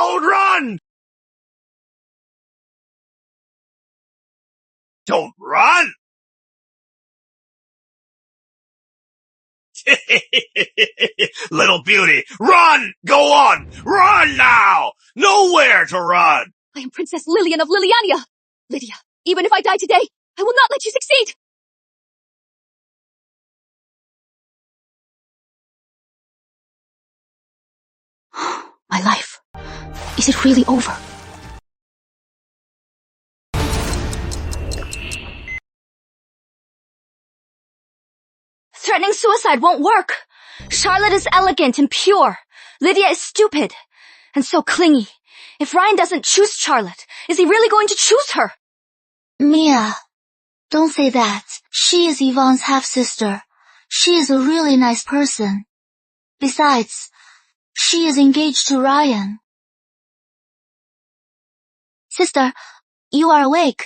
Don't run! Don't run! Little beauty, run! Go on! Run now! Nowhere to run! I am Princess Lilian of Liliania. Lydia, even if I die today, I will not let you succeed. My life. Is it really over? Threatening suicide won't work. Charlotte is elegant and pure. Lydia is stupid and so clingy. If Ryan doesn't choose Charlotte, is he really going to choose her? Mia, don't say that. She is Yvonne's half-sister. She is a really nice person. Besides, she is engaged to Ryan. Sister, you are awake.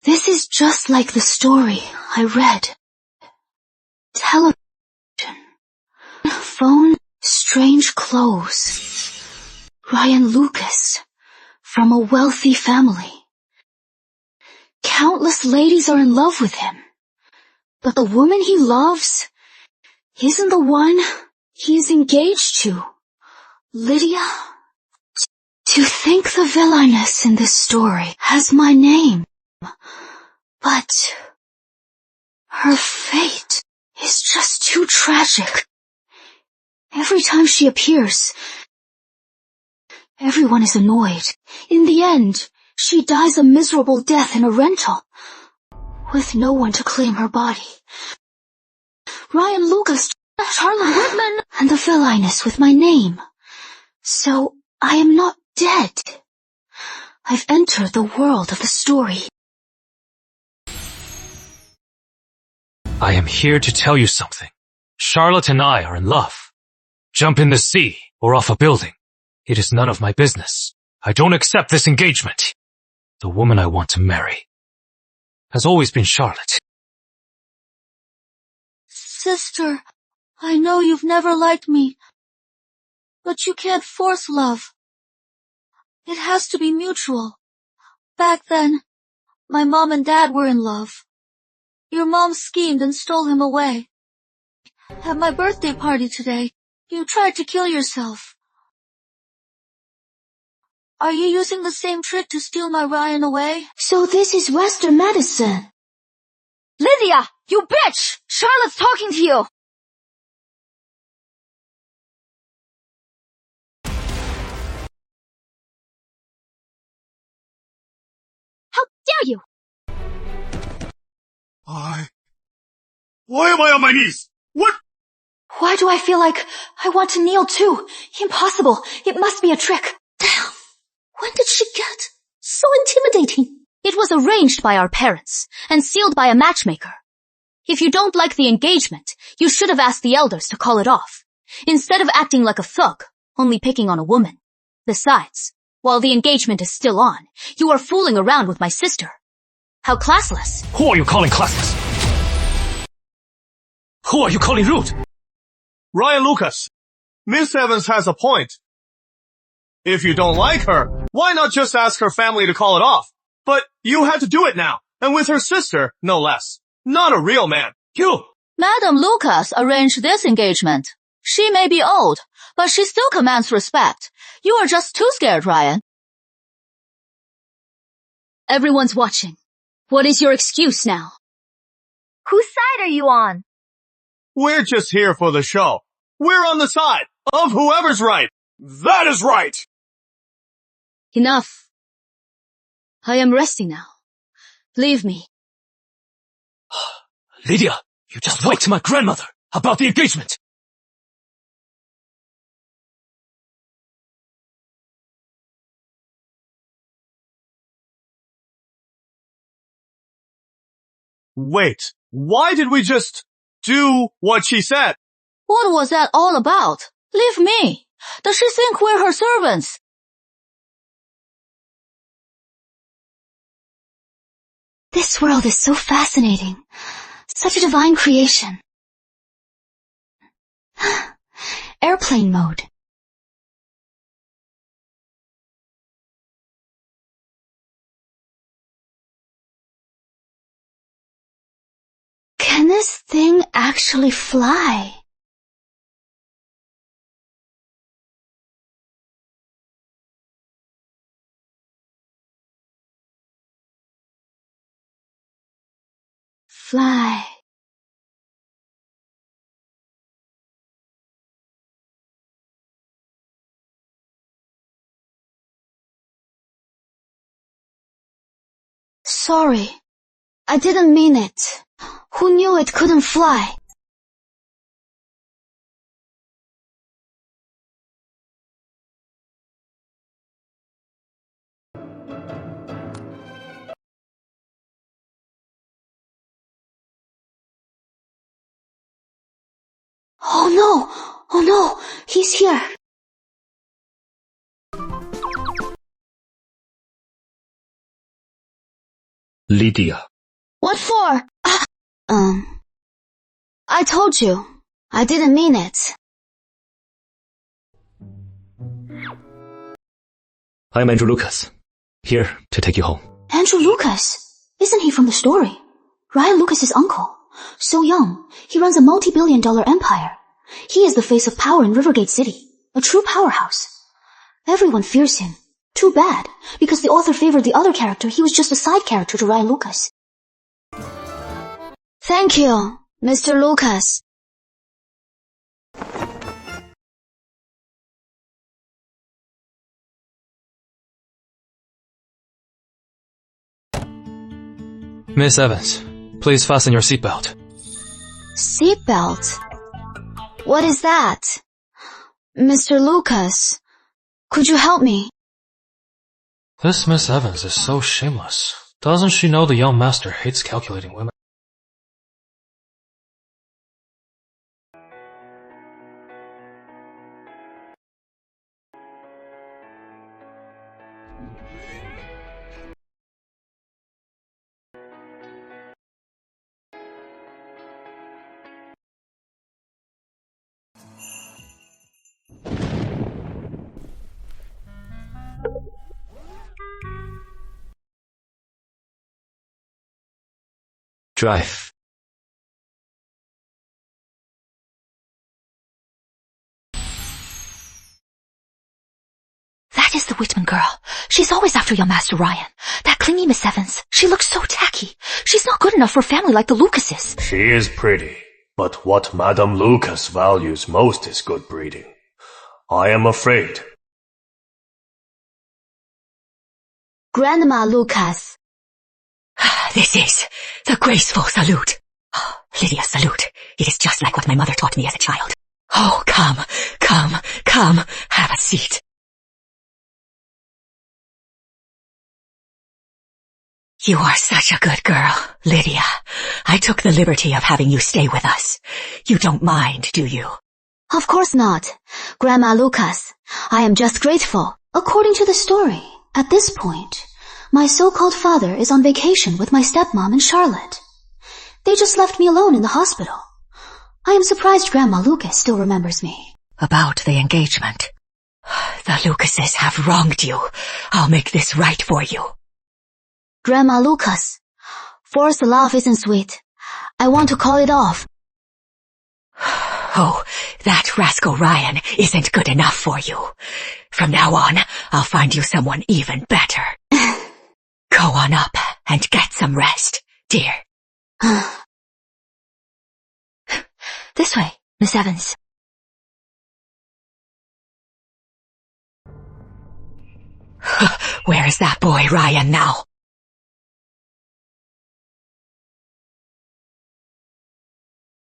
This is just like the story I read. Television. Phone. Strange clothes. Ryan Lucas. From a wealthy family. Countless ladies are in love with him. But the woman he loves isn't the one he is engaged to. Lydia. To think the villainess in this story has my name. But her fate is just too tragic. Every time she appears, everyone is annoyed. In the end, she dies a miserable death in a rental, with no one to claim her body. Ryan Lucas, Charlotte Whitman, and the villainess with my name. So I am not dead. I've entered the world of the story. I am here to tell you something. Charlotte and I are in love. Jump in the sea or off a building. It is none of my business. I don't accept this engagement. The woman I want to marry has always been Charlotte. Sister, I know you've never liked me, but you can't force love. It has to be mutual. Back then, my mom and dad were in love. Your mom schemed and stole him away. At my birthday party today, you tried to kill yourself. Are you using the same trick to steal my Ryan away? So this is Western medicine. Lydia, you bitch! Charlotte's talking to you! How dare you! Why am I on my knees? What? Why do I feel like I want to kneel too? Impossible. It must be a trick. Damn! When did she get so intimidating? It was arranged by our parents and sealed by a matchmaker. If you don't like the engagement, you should have asked the elders to call it off, instead of acting like a thug, only picking on a woman. Besides, while the engagement is still on, you are fooling around with my sister. How classless. Who are you calling classless? Who are you calling rude? Ryan Lucas, Miss Evans has a point. If you don't like her, why not just ask her family to call it off? But you had to do it now, and with her sister, no less. Not a real man. You! Madam Lucas arranged this engagement. She may be old, but she still commands respect. You are just too scared, Ryan. Everyone's watching. What is your excuse now? Whose side are you on? We're just here for the show. We're on the side of whoever's right. That is right! Enough. I am resting now. Leave me. Lydia, you just talked to my grandmother about the engagement. Wait, why did we just do what she said? What was that all about? Leave me. Does she think we're her servants? This world is so fascinating. Such a divine creation. Airplane mode. Can this thing actually fly? Fly. Sorry, I didn't mean it. Who knew it couldn't fly? Oh no, he's here. Lydia. What for? I told you, I didn't mean it. I'm Andrew Lucas. Here to take you home. Andrew Lucas? Isn't he from the story? Ryan Lucas's uncle. So young, he runs a multi-billion-dollar empire. He is the face of power in Rivergate City, a true powerhouse. Everyone fears him. Too bad, because the author favored the other character. He was just a side character to Ryan Lucas. Thank you, Mr. Lucas. Miss Evans, please fasten your seatbelt. Seatbelt? What is that? Mr. Lucas, could you help me? This Miss Evans is so shameless. Doesn't she know the young master hates calculating women? Drive. That is the Whitman girl. She's always after young Master Ryan. That clingy Miss Evans. She looks so tacky. She's not good enough for a family like the Lucases. She is pretty, but what Madame Lucas values most is good breeding. I am afraid. Grandma Lucas. This is the graceful salute. Oh, Lydia's salute. It is just like what my mother taught me as a child. Oh, come, have a seat. You are such a good girl, Lydia. I took the liberty of having you stay with us. You don't mind, do you? Of course not. Grandma Lucas, I am just grateful. According to the story, at this point, my so-called father is on vacation with my stepmom and Charlotte. They just left me alone in the hospital. I am surprised Grandma Lucas still remembers me. About the engagement. The Lucases have wronged you. I'll make this right for you. Grandma Lucas, forced love isn't sweet. I want to call it off. Oh, that rascal Ryan isn't good enough for you. From now on, I'll find you someone even better. Go on up and get some rest, dear. This way, Miss Evans. Where is that boy Ryan now?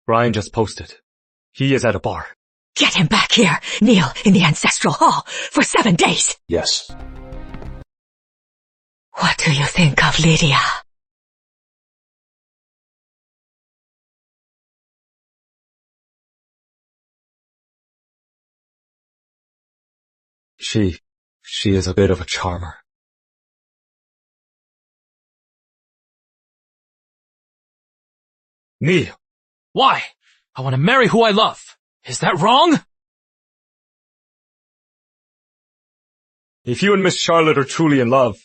Ryan just posted. He is at a bar. Get him back here, kneel in the ancestral hall for 7 days. Yes. What do you think of Lydia? She is a bit of a charmer. Me? Why? I want to marry who I love. Is that wrong? If you and Miss Charlotte are truly in love,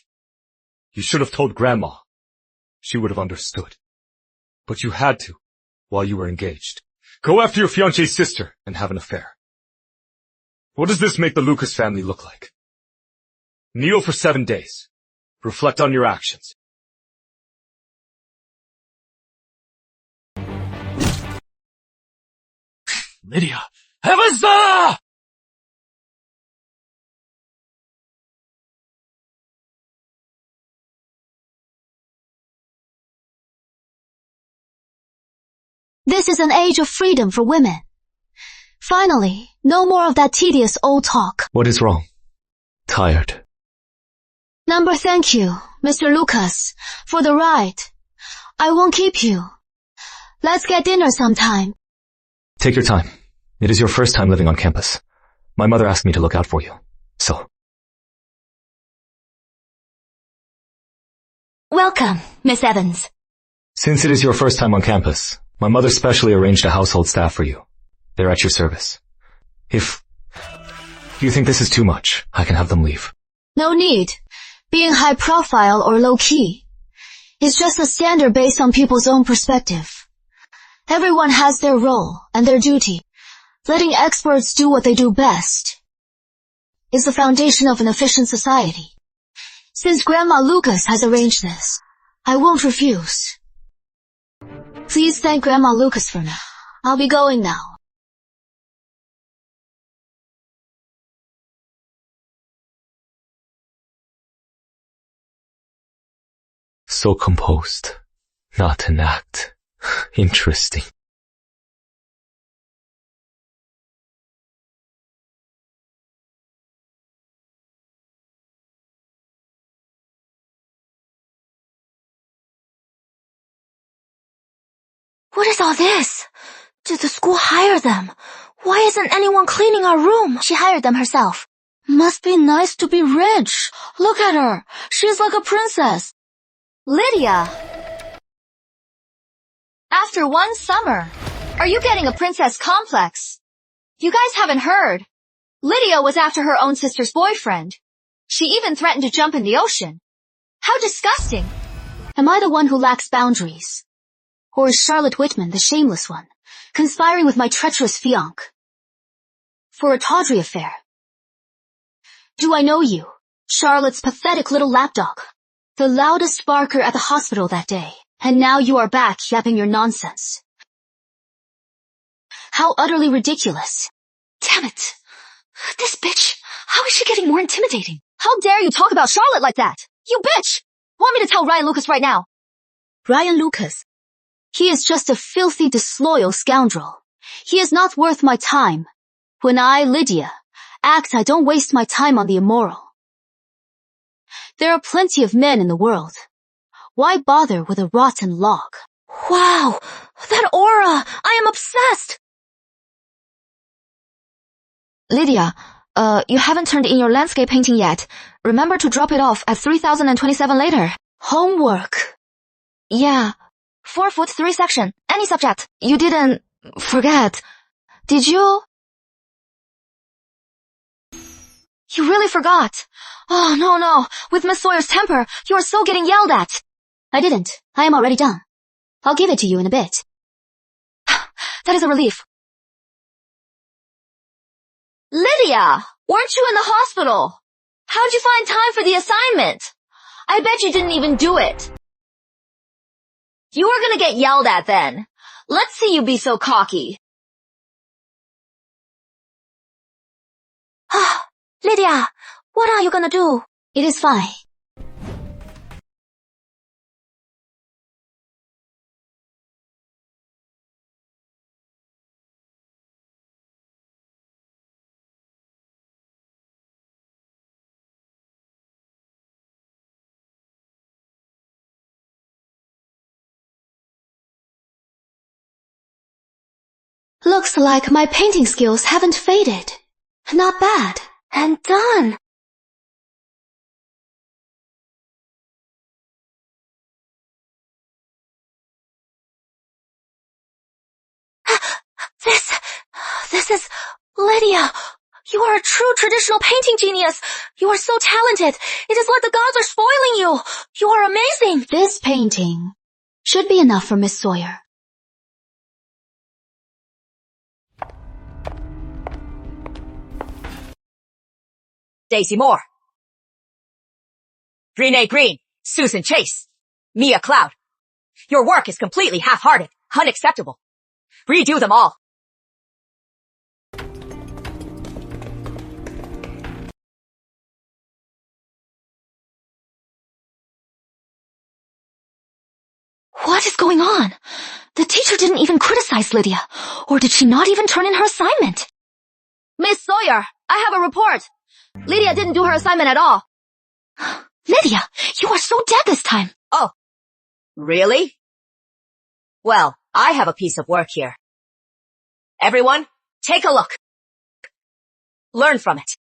you should have told Grandma. She would have understood. But you had to, while you were engaged. Go after your fiancé's sister and have an affair. What does this make the Lucas family look like? Kneel for 7 days. Reflect on your actions. Lydia! Heavens! This is an age of freedom for women. Finally, no more of that tedious old talk. What is wrong? Tired. Number, thank you, Mr. Lucas, for the ride. I won't keep you. Let's get dinner sometime. Take your time. It is your first time living on campus. My mother asked me to look out for you. So. Welcome, Miss Evans. Since it is your first time on campus, my mother specially arranged a household staff for you. They're at your service. If you think this is too much, I can have them leave. No need. Being high profile or low key. It's just a standard based on people's own perspective. Everyone has their role and their duty. Letting experts do what they do best is the foundation of an efficient society. Since Grandma Lucas has arranged this, I won't refuse. Please thank Grandma Lucas for now. I'll be going now. So composed. Not an act. Interesting. What is all this? Did the school hire them? Why isn't anyone cleaning our room? She hired them herself. Must be nice to be rich. Look at her. She's like a princess. Lydia! After one summer, are you getting a princess complex? You guys haven't heard. Lydia was after her own sister's boyfriend. She even threatened to jump in the ocean. How disgusting! Am I the one who lacks boundaries? Or is Charlotte Whitman the shameless one, conspiring with my treacherous fiancé for a tawdry affair? Do I know you, Charlotte's pathetic little lapdog, the loudest barker at the hospital that day, and now you are back yapping your nonsense? How utterly ridiculous. Damn it. This bitch, how is she getting more intimidating? How dare you talk about Charlotte like that? You bitch! Want me to tell Ryan Lucas right now? Ryan Lucas? He is just a filthy, disloyal scoundrel. He is not worth my time. When I, Lydia, act, I don't waste my time on the immoral. There are plenty of men in the world. Why bother with a rotten log? Wow, that aura! I am obsessed! Lydia, you haven't turned in your landscape painting yet. Remember to drop it off at 3027 later. Homework. Yeah. 4 foot 3 section. Any subject. You didn't forget. Did you? You really forgot. Oh, no. With Miss Sawyer's temper, you are so getting yelled at. I didn't. I am already done. I'll give it to you in a bit. That is a relief. Lydia! Weren't you in the hospital? How'd you find time for the assignment? I bet you didn't even do it. You were gonna get yelled at then. Let's see you be so cocky. Lydia, what are you gonna do? It is fine. Looks like my painting skills haven't faded. Not bad. And done. Lydia, you are a true traditional painting genius. You are so talented. It is like the gods are spoiling you. You are amazing. This painting should be enough for Miss Sawyer. Daisy Moore, Renee Green, Susan Chase, Mia Cloud. Your work is completely half-hearted, unacceptable. Redo them all. What is going on? The teacher didn't even criticize Lydia. Or did she not even turn in her assignment? Miss Sawyer, I have a report. Lydia didn't do her assignment at all. Lydia, you are so dead this time. Oh, really? Well, I have a piece of work here. Everyone, take a look. Learn from it.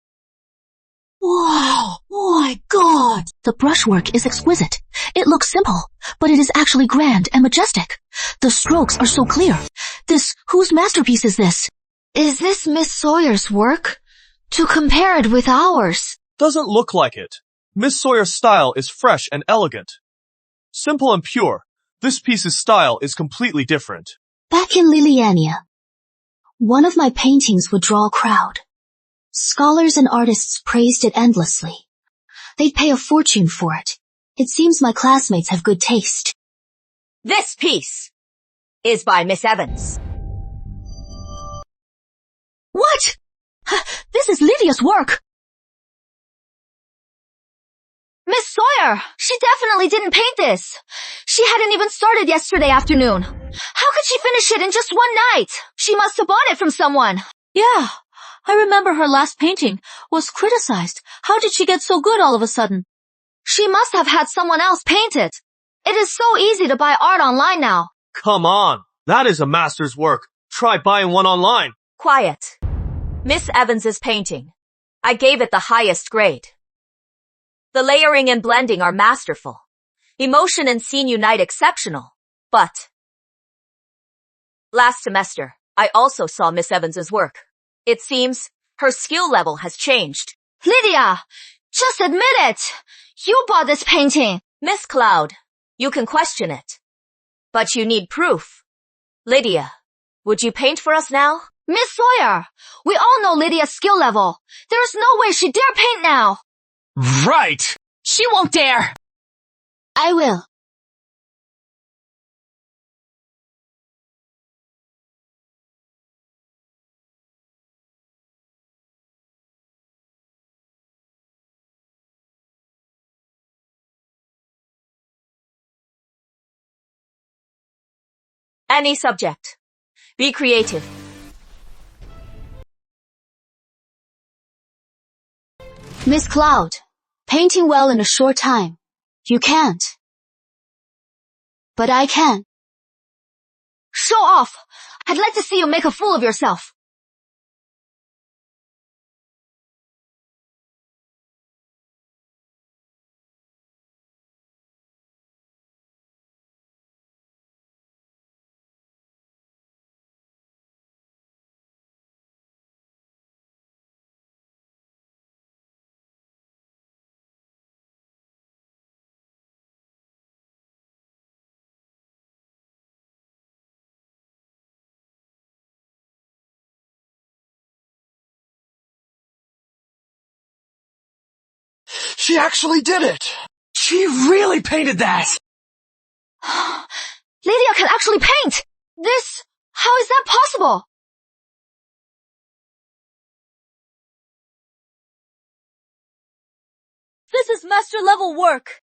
Wow, oh my god. The brushwork is exquisite. It looks simple, but it is actually grand and majestic. The strokes are so clear. Whose masterpiece is this? Is this Miss Sawyer's work? To compare it with ours. Doesn't look like it. Miss Sawyer's style is fresh and elegant. Simple and pure, this piece's style is completely different. Back in Liliania, one of my paintings would draw a crowd. Scholars and artists praised it endlessly. They'd pay a fortune for it. It seems my classmates have good taste. This piece is by Miss Evans. What? This is Lydia's work. Miss Sawyer, she definitely didn't paint this. She hadn't even started yesterday afternoon. How could she finish it in just one night? She must have bought it from someone. Yeah, I remember her last painting was criticized. How did she get so good all of a sudden? She must have had someone else paint it. It is so easy to buy art online now. Come on, that is a master's work. Try buying one online. Quiet. Miss Evans's painting. I gave it the highest grade. The layering and blending are masterful. Emotion and scene unite exceptional. But last semester, I also saw Miss Evans's work. It seems her skill level has changed. Lydia, just admit it. You bought this painting. Miss Cloud, you can question it. But you need proof. Lydia, would you paint for us now? Miss Sawyer, we all know Lydia's skill level. There is no way she dare paint now. Right! She won't dare. I will. Any subject. Be creative. Miss Cloud, painting well in a short time. You can't. But I can. Show off. I'd like to see you make a fool of yourself. She actually did it! She really painted that! Lydia can actually paint! How is that possible? This is master level work.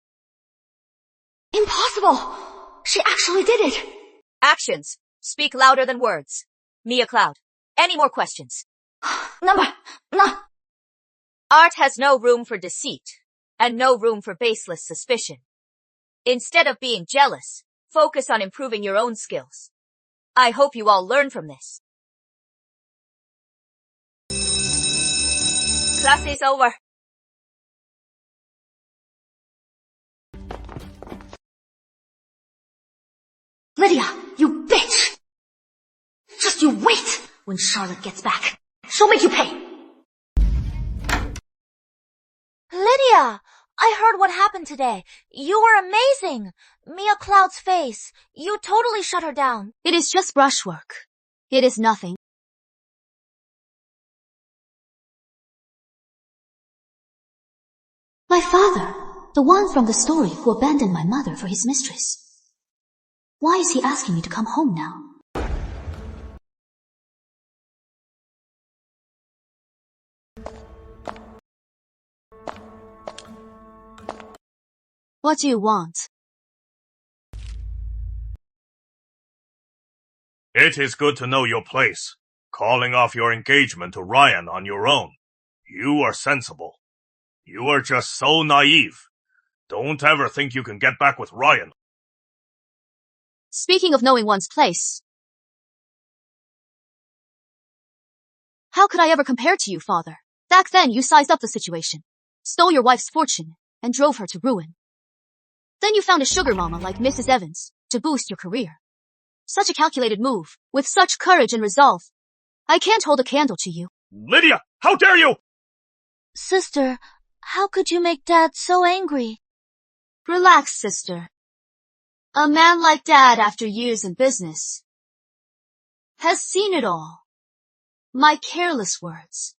Impossible! She actually did it! Actions speak louder than words. Mia Cloud, any more questions? No. Art has no room for deceit, and no room for baseless suspicion. Instead of being jealous, focus on improving your own skills. I hope you all learn from this. Class is over. Lydia, you bitch! Just you wait when Charlotte gets back. she'll make you pay. Lydia! I heard what happened today. You were amazing. Mia Cloud's face. You totally shut her down. It is just brushwork. It is nothing. My father, the one from the story who abandoned my mother for his mistress. Why is he asking me to come home now? What do you want? It is good to know your place. Calling off your engagement to Ryan on your own. You are sensible. You are just so naive. Don't ever think you can get back with Ryan. Speaking of knowing one's place, how could I ever compare to you, father? Back then, you sized up the situation, stole your wife's fortune, and drove her to ruin. Then you found a sugar mama like Mrs. Evans to boost your career. Such a calculated move, with such courage and resolve. I can't hold a candle to you. Lydia, how dare you! Sister, how could you make Dad so angry? Relax, sister. A man like Dad after years in business has seen it all. My careless words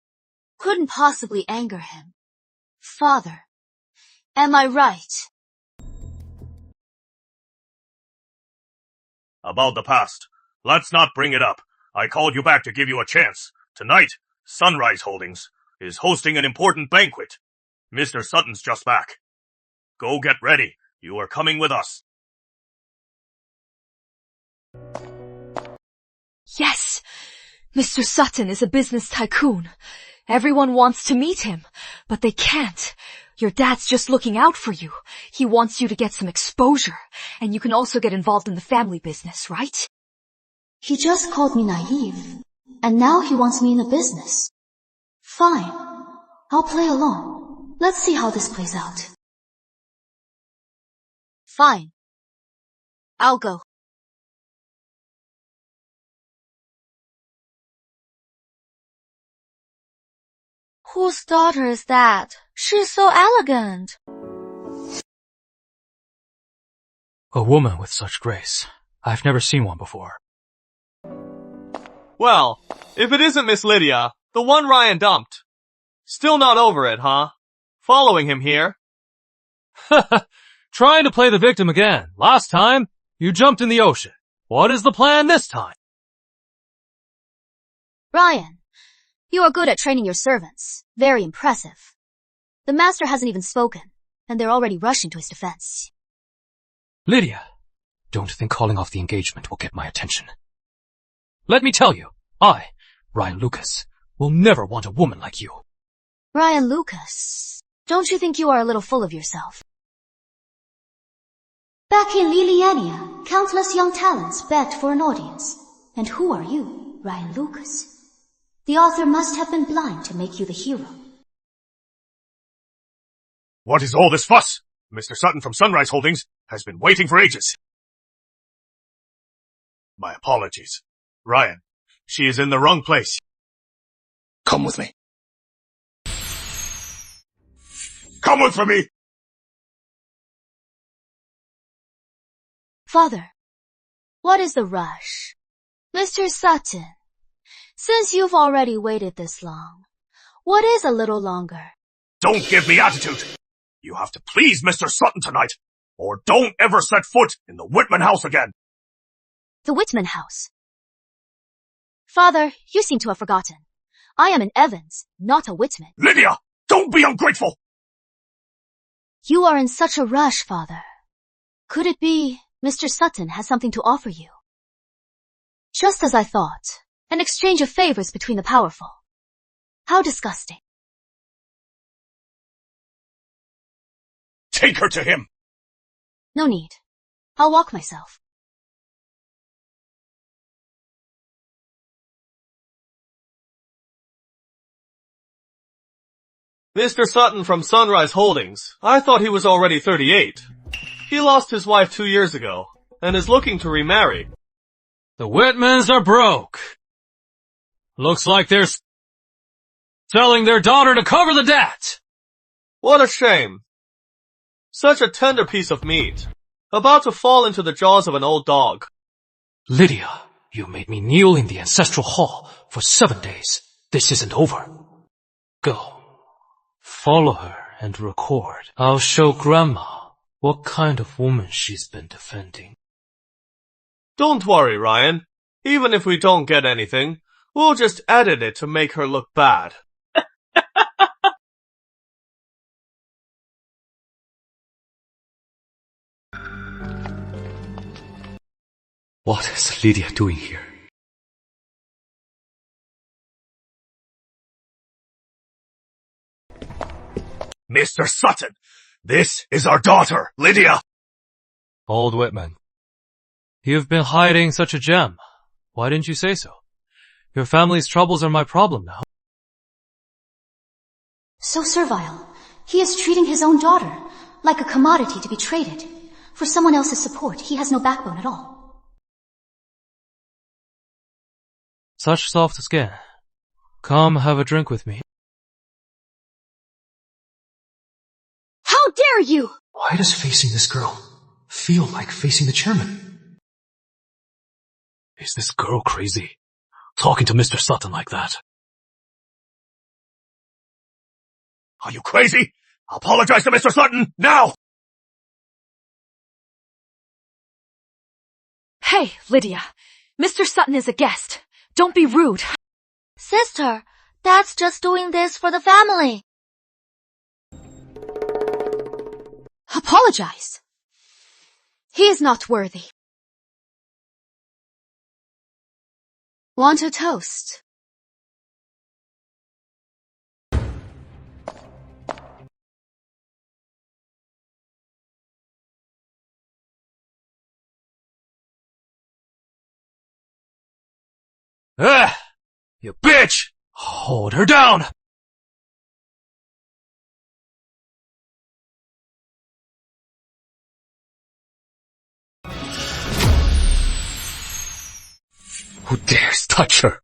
couldn't possibly anger him. Father, am I right? About the past. Let's not bring it up. I called you back to give you a chance. Tonight, Sunrise Holdings is hosting an important banquet. Mr. Sutton's just back. Go get ready. You are coming with us. Yes! Mr. Sutton is a business tycoon. Everyone wants to meet him, but they can't. Your dad's just looking out for you. He wants you to get some exposure, and you can also get involved in the family business, right? He just called me naive, and now he wants me in the business. Fine. I'll play along. Let's see how this plays out. Fine. I'll go. Whose daughter is that? She's so elegant. A woman with such grace. I've never seen one before. Well, if it isn't Miss Lydia, the one Ryan dumped. Still not over it, huh? Following him here. Trying to play the victim again. Last time, you jumped in the ocean. What is the plan this time? Ryan, you are good at training your servants. Very impressive. The master hasn't even spoken, and they're already rushing to his defense. Lydia, don't think calling off the engagement will get my attention. Let me tell you, I, Ryan Lucas, will never want a woman like you. Ryan Lucas, don't you think you are a little full of yourself? Back in Liliania, countless young talents begged for an audience. And who are you, Ryan Lucas? The author must have been blind to make you the hero. What is all this fuss? Mr. Sutton from Sunrise Holdings has been waiting for ages. My apologies. Ryan, she is in the wrong place. Come with me. Come with me! Father, what is the rush? Mr. Sutton, since you've already waited this long, what is a little longer? Don't give me attitude! You have to please Mr. Sutton tonight, or don't ever set foot in the Whitman house again. The Whitman house. Father, you seem to have forgotten. I am an Evans, not a Whitman. Lydia, don't be ungrateful! You are in such a rush, Father. Could it be Mr. Sutton has something to offer you? Just as I thought, an exchange of favors between the powerful. How disgusting. Take her to him! No need. I'll walk myself. Mr. Sutton from Sunrise Holdings. I thought he was already 38. He lost his wife 2 years ago, and is looking to remarry. The Whitmans are broke. Looks like there's telling their daughter to cover the debt. What a shame. Such a tender piece of meat, about to fall into the jaws of an old dog. Lydia, you made me kneel in the ancestral hall for 7 days. This isn't over. Go. Follow her and record. I'll show Grandma what kind of woman she's been defending. Don't worry, Ryan. Even if we don't get anything, we'll just edit it to make her look bad. What is Lydia doing here? Mr. Sutton, this is our daughter, Lydia. Old Whitman, you've been hiding such a gem. Why didn't you say so? Your family's troubles are my problem now. So servile. He is treating his own daughter like a commodity to be traded. For someone else's support, he has no backbone at all. Such soft skin. Come have a drink with me. How dare you! Why does facing this girl feel like facing the chairman? Is this girl crazy? Talking to Mr. Sutton like that? Are you crazy? Apologize to Mr. Sutton, now! Hey, Lydia. Mr. Sutton is a guest. Don't be rude. Sister, Dad's just doing this for the family. Apologize. He is not worthy. Want a toast? Ah! You bitch! Hold her down! Who dares touch her?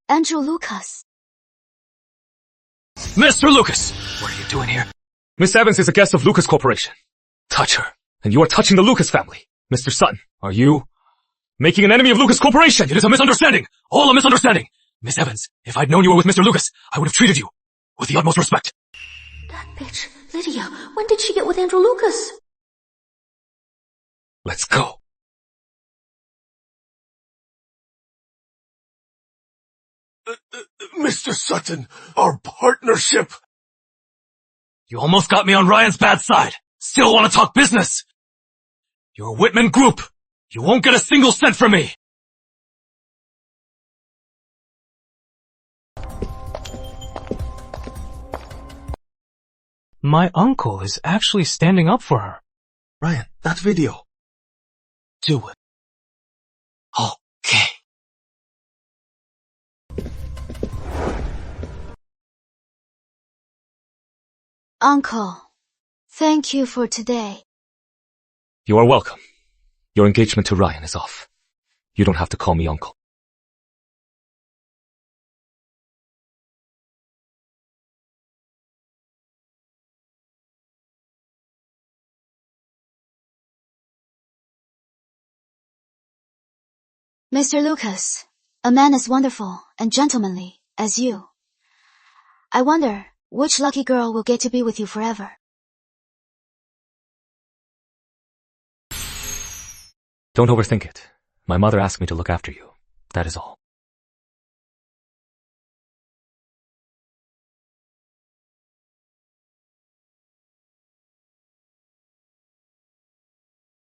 Andrew Lucas. Mr. Lucas! What are you doing here? Miss Evans is a guest of Lucas Corporation. Touch her, and you are touching the Lucas family. Mr. Sutton, are you making an enemy of Lucas Corporation? It is a misunderstanding! All a misunderstanding! Miss Evans, if I'd known you were with Mr. Lucas, I would have treated you with the utmost respect. That bitch, Lydia, when did she get with Andrew Lucas? Let's go. Mr. Sutton, our partnership. You almost got me on Ryan's bad side. Still want to talk business? You're Whitman Group. You won't get a single cent from me. My uncle is actually standing up for her. Ryan, that video. Do it. Okay. Uncle, thank you for today. You are welcome. Your engagement to Ryan is off. You don't have to call me uncle. Mr. Lucas, a man as wonderful and gentlemanly as you. I wonder which lucky girl will get to be with you forever. Don't overthink it. My mother asked me to look after you. That is all.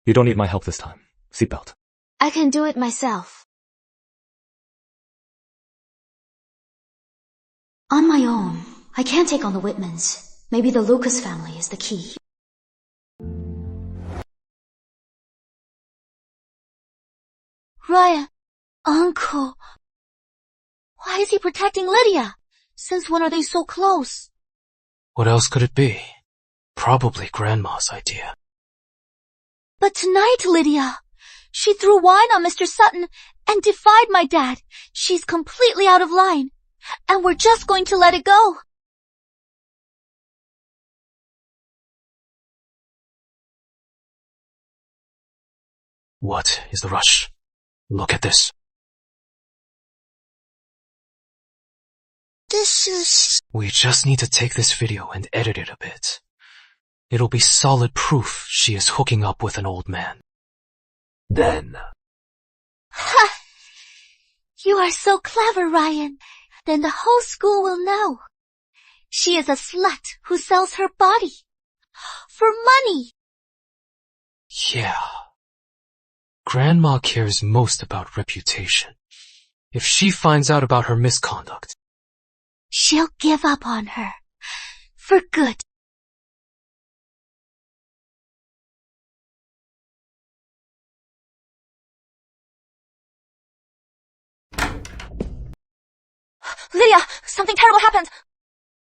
You don't need my help this time. Seatbelt. I can do it myself. On my own, I can't take on the Whitmans. Maybe the Lucas family is the key. Ryan, Uncle. Why is he protecting Lydia? Since when are they so close? What else could it be? Probably Grandma's idea. But tonight, Lydia, She threw wine on Mr. Sutton and defied my dad. She's completely out of line. And we're just going to let it go. What is the rush? Look at this. This is... We just need to take this video and edit it a bit. It'll be solid proof she is hooking up with an old man. Then... Ha! You are so clever, Ryan. Then the whole school will know. She is a slut who sells her body. For money. Yeah. Grandma cares most about reputation. If she finds out about her misconduct, she'll give up on her. For good. Lydia, something terrible happened.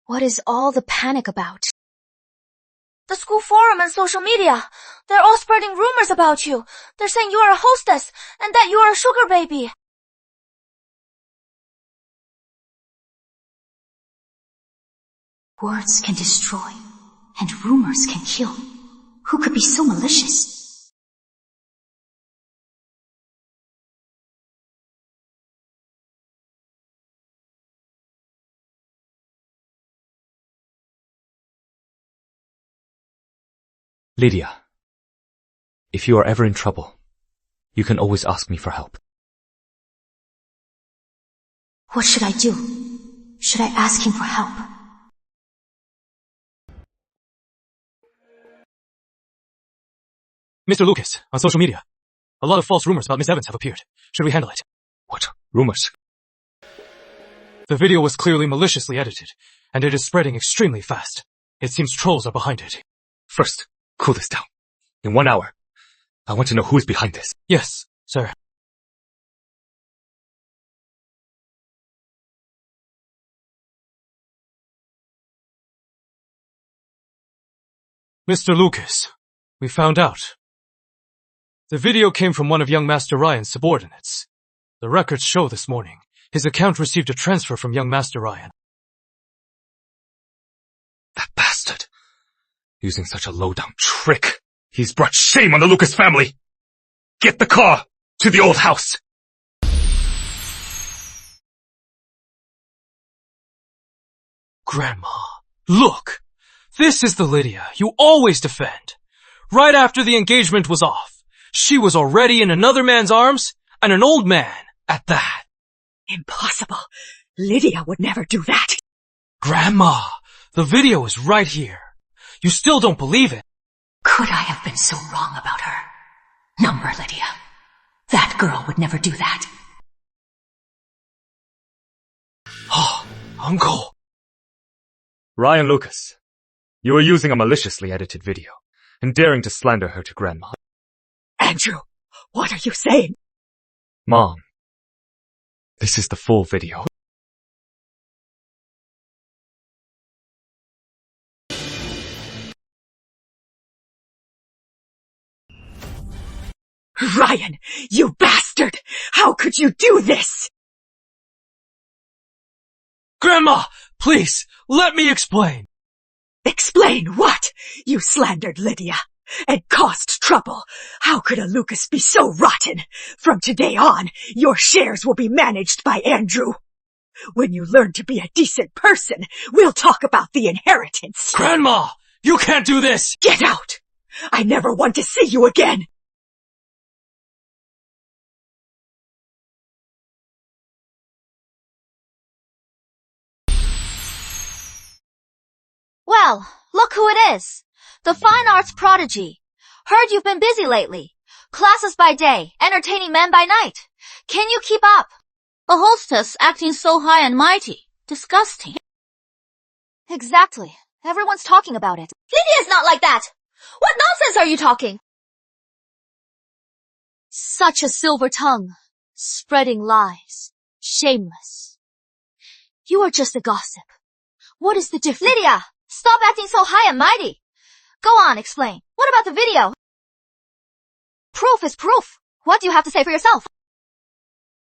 What is all the panic about? The school forum and social media. They're all spreading rumors about you. They're saying you are a hostess and that you are a sugar baby. Words can destroy, and rumors can kill. Who could be so malicious? Lydia, if you are ever in trouble, you can always ask me for help. What should I do? Should I ask him for help? Mr. Lucas, on social media, a lot of false rumors about Miss Evans have appeared. Should we handle it? What? Rumors? The video was clearly maliciously edited, and it is spreading extremely fast. It seems trolls are behind it. First, cool this down. In 1 hour, I want to know who is behind this. Yes, sir. Mr. Lucas, we found out. The video came from one of young Master Ryan's subordinates. The records show this morning his account received a transfer from young Master Ryan. That bastard. Using such a low-down trick, he's brought shame on the Lucas family. Get the car to the old house. Grandma, look! This is the Lydia you always defend. Right after the engagement was off, she was already in another man's arms, and an old man at that. Impossible. Lydia would never do that. Grandma, the video is right here. You still don't believe it. Could I have been so wrong about her? Number, Lydia. That girl would never do that. Oh, Uncle. Ryan Lucas, you are using a maliciously edited video and daring to slander her to Grandma. Andrew, what are you saying? Mom, this is the full video. Ryan, you bastard! How could you do this? Grandma, please, let me explain. Explain what? You slandered Lydia and caused trouble. How could a Lucas be so rotten? From today on, your shares will be managed by Andrew. When you learn to be a decent person, we'll talk about the inheritance. Grandma, you can't do this! Get out! I never want to see you again! Well, look who it is. The fine arts prodigy. Heard you've been busy lately. Classes by day, entertaining men by night. Can you keep up? A hostess acting so high and mighty. Disgusting. Exactly. Everyone's talking about it. Lydia's not like that! What nonsense are you talking? Such a silver tongue, spreading lies, shameless. You are just a gossip. What is the difference? Lydia, stop acting so high and mighty. Go on, explain. What about the video? Proof is proof. What do you have to say for yourself?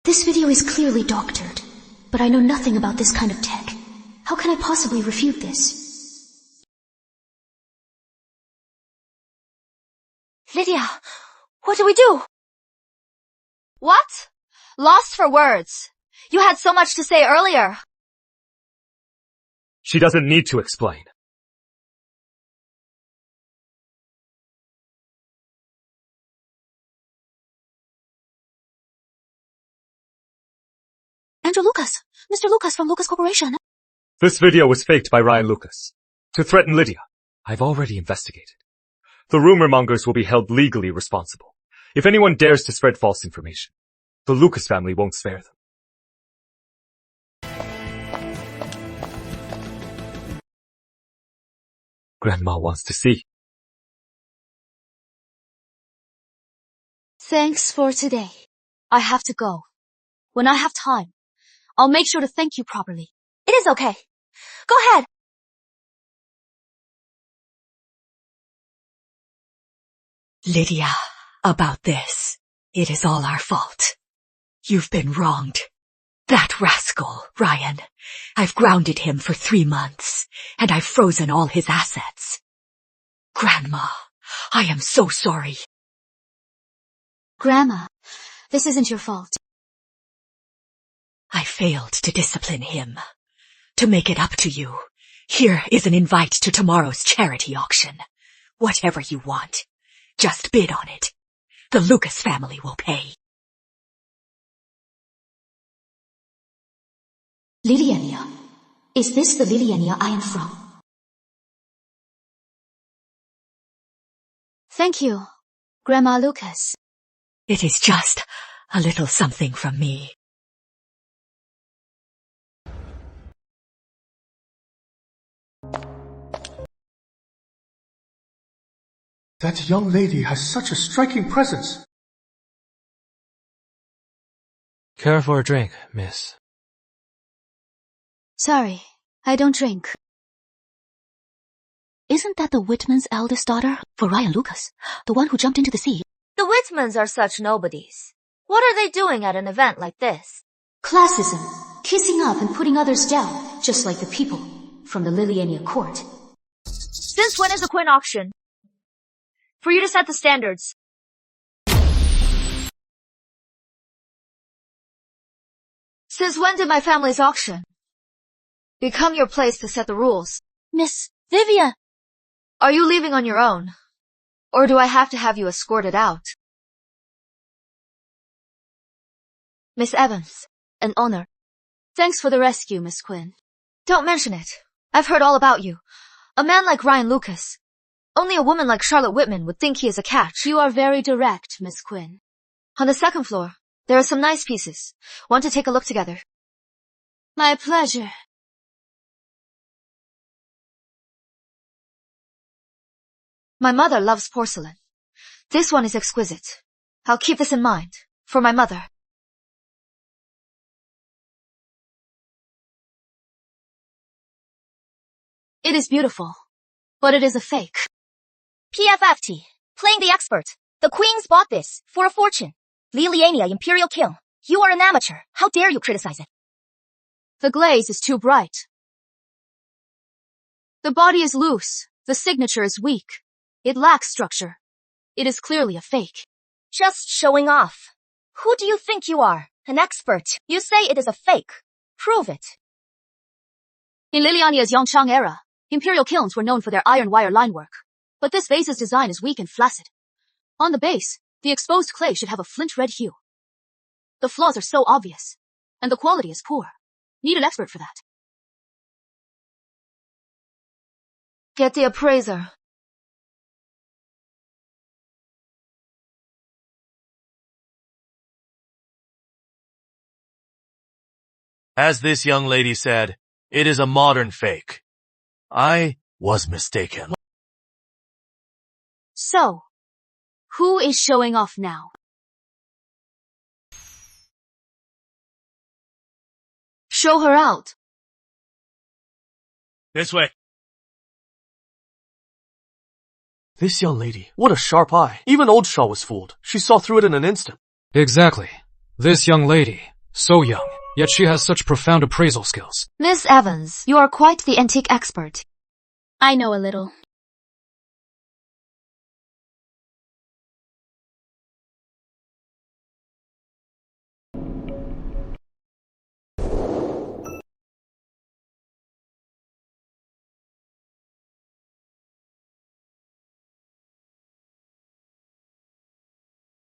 This video is clearly doctored, but I know nothing about this kind of tech. How can I possibly refute this? Lydia, what do we do? What? Lost for words. You had so much to say earlier. She doesn't need to explain. Andrew Lucas. Mr. Lucas from Lucas Corporation. This video was faked by Ryan Lucas to threaten Lydia. I've already investigated. The rumor mongers will be held legally responsible. If anyone dares to spread false information, the Lucas family won't spare them. Grandma wants to see. Thanks for today. I have to go. When I have time, I'll make sure to thank you properly. It is okay. Go ahead. Lydia, about this, it is all our fault. You've been wronged. That rascal, Ryan, I've grounded him for 3 months, and I've frozen all his assets. Grandma, I am so sorry. Grandma, this isn't your fault. I failed to discipline him. To make it up to you, here is an invite to tomorrow's charity auction. Whatever you want, just bid on it. The Lucas family will pay. Lidiania. Is this the Lidiania I am from? Thank you, Grandma Lucas. It is just a little something from me. That young lady has such a striking presence. Care for a drink, miss? Sorry, I don't drink. Isn't that the Whitman's eldest daughter? For Ryan Lucas, the one who jumped into the sea. The Whitmans are such nobodies. What are they doing at an event like this? Classism. Kissing up and putting others down, just like the people from the Liliania court. Since when is a coin auction? For you to set the standards. Since when did my family's auction become your place to set the rules? Miss Vivian, are you leaving on your own? Or do I have to have you escorted out? Miss Evans, an honor. Thanks for the rescue, Miss Quinn. Don't mention it. I've heard all about you. A man like Ryan Lucas. Only a woman like Charlotte Whitman would think he is a catch. You are very direct, Miss Quinn. On the second floor, there are some nice pieces. Want to take a look together? My pleasure. My mother loves porcelain. This one is exquisite. I'll keep this in mind. For my mother. It is beautiful, but it is a fake. PFFT, playing the expert. The Queens bought this for a fortune. Liliania Imperial Kiln. You are an amateur. How dare you criticize it? The glaze is too bright. The body is loose. The signature is weak. It lacks structure. It is clearly a fake. Just showing off. Who do you think you are? An expert. You say it is a fake. Prove it. In Liliania's Yongchang era, imperial kilns were known for their iron wire line work. But this vase's design is weak and flaccid. On the base, the exposed clay should have a flint red hue. The flaws are so obvious, and the quality is poor. Need an expert for that. Get the appraiser. As this young lady said, it is a modern fake. I was mistaken. So, who is showing off now? Show her out. This way. This young lady, what a sharp eye. Even Old Shaw was fooled. She saw through it in an instant. Exactly. This young lady, so young, yet she has such profound appraisal skills. Miss Evans, you are quite the antique expert. I know a little.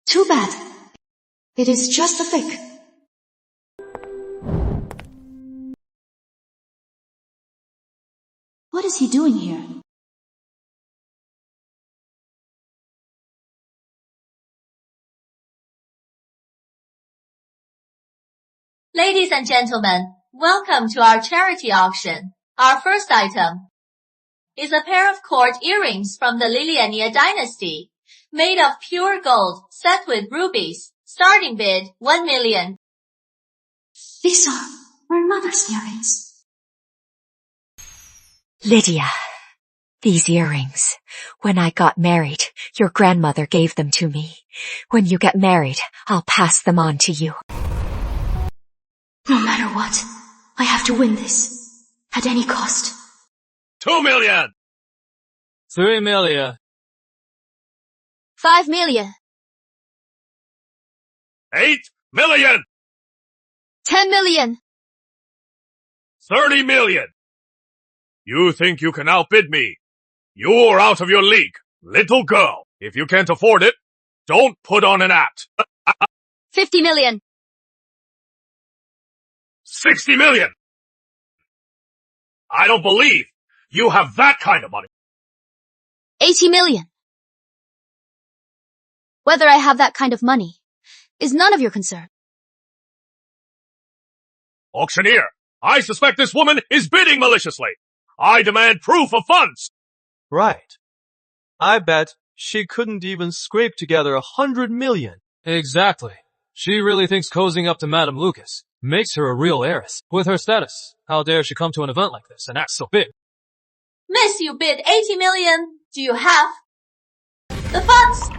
Too bad. It is just a fake. What is he doing here? Ladies and gentlemen, welcome to our charity auction. Our first item is a pair of court earrings from the Liliania dynasty, made of pure gold, set with rubies. Starting bid, 1 million. These are my mother's earrings. Lydia, these earrings. When I got married, your grandmother gave them to me. When you get married, I'll pass them on to you. No matter what, I have to win this. At any cost. 2 million! 3 million. 5 million. 8 million! 10 million. 30 million! You think you can outbid me? You're out of your league, little girl. If you can't afford it, don't put on an act. 50 million. 60 million! I don't believe you have that kind of money. 80 million. Whether I have that kind of money is none of your concern. Auctioneer, I suspect this woman is bidding maliciously. I demand proof of funds. Right. I bet she couldn't even scrape together 100 million. Exactly. She really thinks cozying up to Madame Lucas makes her a real heiress. With her status, how dare she come to an event like this and act so big? Miss, you bid 80 million. Do you have the funds?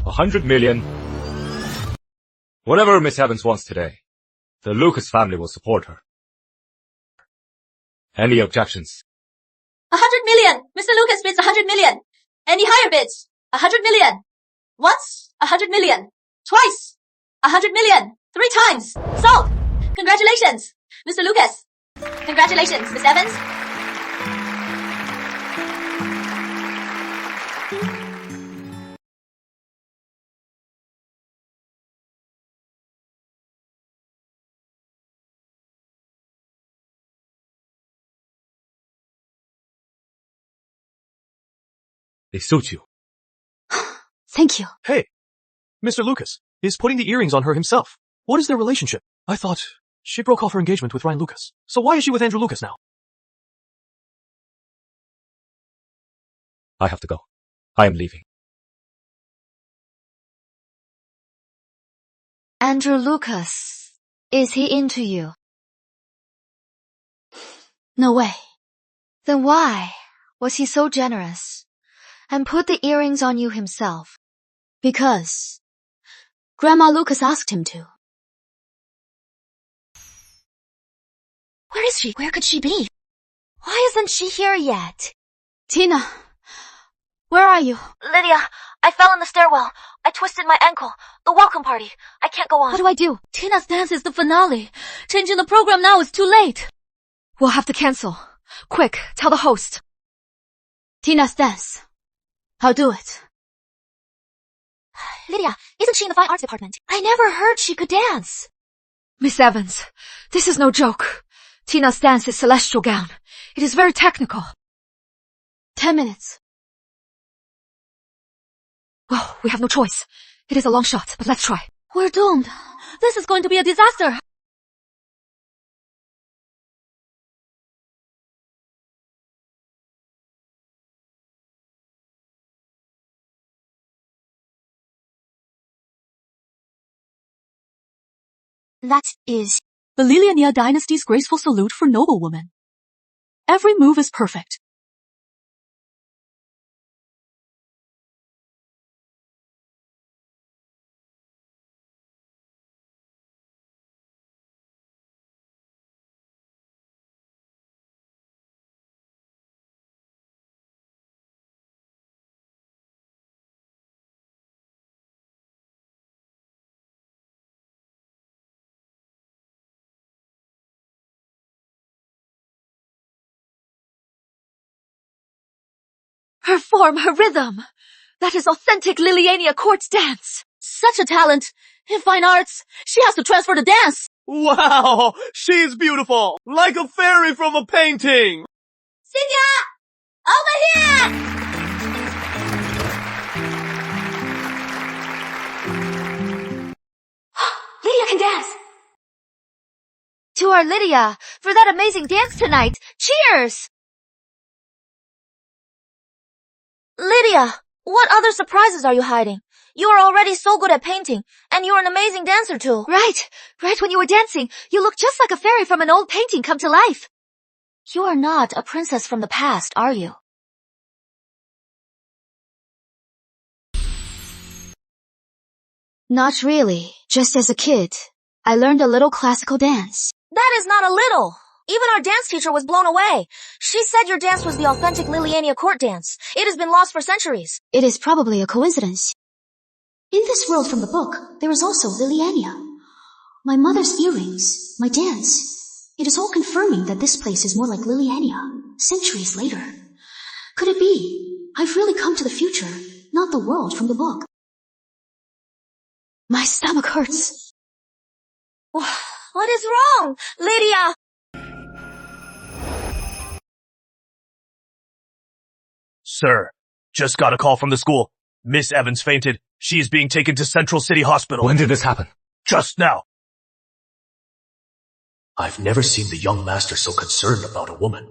100 million. Whatever Miss Evans wants today, the Lucas family will support her. Any objections? 100 million. Mr. Lucas bids 100 million. Any higher bids? 100 million. Once, 100 million. Twice, 100 million. 3 times. Sold. Congratulations, Mr. Lucas. Congratulations, Miss Evans. They suit you. Thank you. Hey, Mr. Lucas is putting the earrings on her himself. What is their relationship? I thought she broke off her engagement with Ryan Lucas. So why is she with Andrew Lucas now? I have to go. I am leaving. Andrew Lucas, is he into you? No way. Then why was he so generous and put the earrings on you himself? Because Grandma Lucas asked him to. Where is she? Where could she be? Why isn't she here yet? Tina, where are you? Lydia, I fell in the stairwell. I twisted my ankle. The welcome party. I can't go on. What do I do? Tina's dance is the finale. Changing the program now is too late. We'll have to cancel. Quick, tell the host. Tina's dance. I'll do it. Lydia, isn't she in the fine arts department? I never heard she could dance. Miss Evans, this is no joke. Tina's dance is celestial gown. It is very technical. 10 minutes. Well, we have no choice. It is a long shot, but let's try. We're doomed. This is going to be a disaster. That is The Liliania dynasty's graceful salute for noblewomen. Every move is perfect. Her form, her rhythm. That is authentic Liliania court dance. Such a talent. In fine arts, she has to transfer to dance. Wow, she's beautiful, like a fairy from a painting. Cynthia! Over here! Lydia can dance! To our Lydia, for that amazing dance tonight. Cheers! Lydia, what other surprises are you hiding? You are already so good at painting, and you're an amazing dancer too. Right. When you were dancing, you looked just like a fairy from an old painting come to life. You are not a princess from the past, are you? Not really. Just as a kid, I learned a little classical dance. That is not a little. Even our dance teacher was blown away. She said your dance was the authentic Liliania court dance. It has been lost for centuries. It is probably a coincidence. In this world from the book, there is also Liliania. My mother's earrings, my dance. It is all confirming that this place is more like Liliania, centuries later. Could it be? I've really come to the future, not the world from the book. My stomach hurts. What is wrong, Lydia? Sir, just got a call from the school. Miss Evans fainted. She is being taken to Central City Hospital. When did this happen? Just now. I've never seen the young master so concerned about a woman.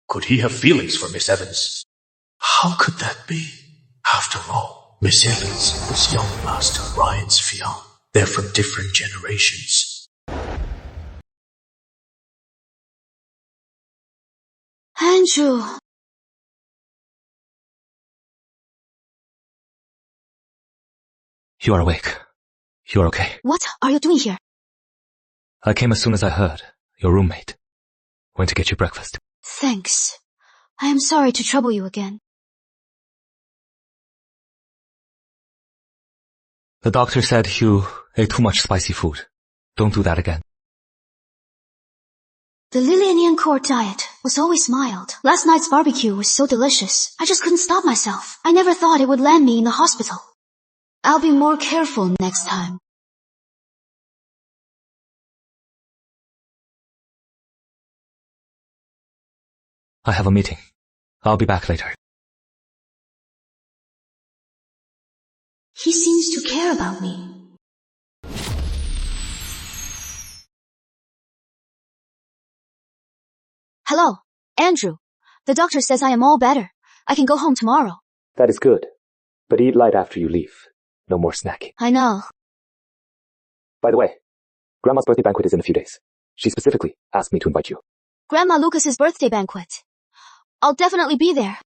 Could he have feelings for Miss Evans? How could that be? After all, Miss Evans was young master Ryan's fiancée. They're from different generations. Andrew. You are awake. You are okay. What are you doing here? I came as soon as I heard. Your roommate went to get you breakfast. Thanks. I am sorry to trouble you again. The doctor said you ate too much spicy food. Don't do that again. The Lilianian court diet was always mild. Last night's barbecue was so delicious. I just couldn't stop myself. I never thought it would land me in the hospital. I'll be more careful next time. I have a meeting. I'll be back later. He seems to care about me. Hello, Andrew. The doctor says I am all better. I can go home tomorrow. That is good. But eat light after you leave. No more snacking. I know. By the way, Grandma's birthday banquet is in a few days. She specifically asked me to invite you. Grandma Lucas's birthday banquet. I'll definitely be there.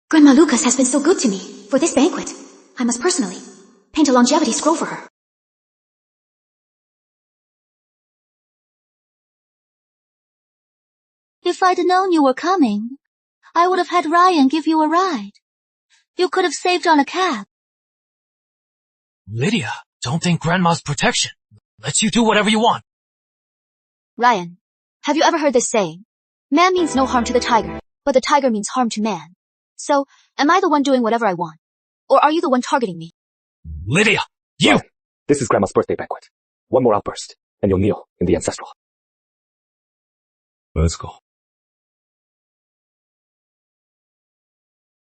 Grandma Lucas has been so good to me. For this banquet, I must personally paint a longevity scroll for her. If I'd known you were coming, I would have had Ryan give you a ride. You could have saved on a cab. Lydia, don't think Grandma's protection lets you do whatever you want. Ryan, have you ever heard this saying? Man means no harm to the tiger, but the tiger means harm to man. So, am I the one doing whatever I want? Or are you the one targeting me? Lydia, you! Oh, this is Grandma's birthday banquet. One more outburst, and you'll kneel in the ancestral. Let's go.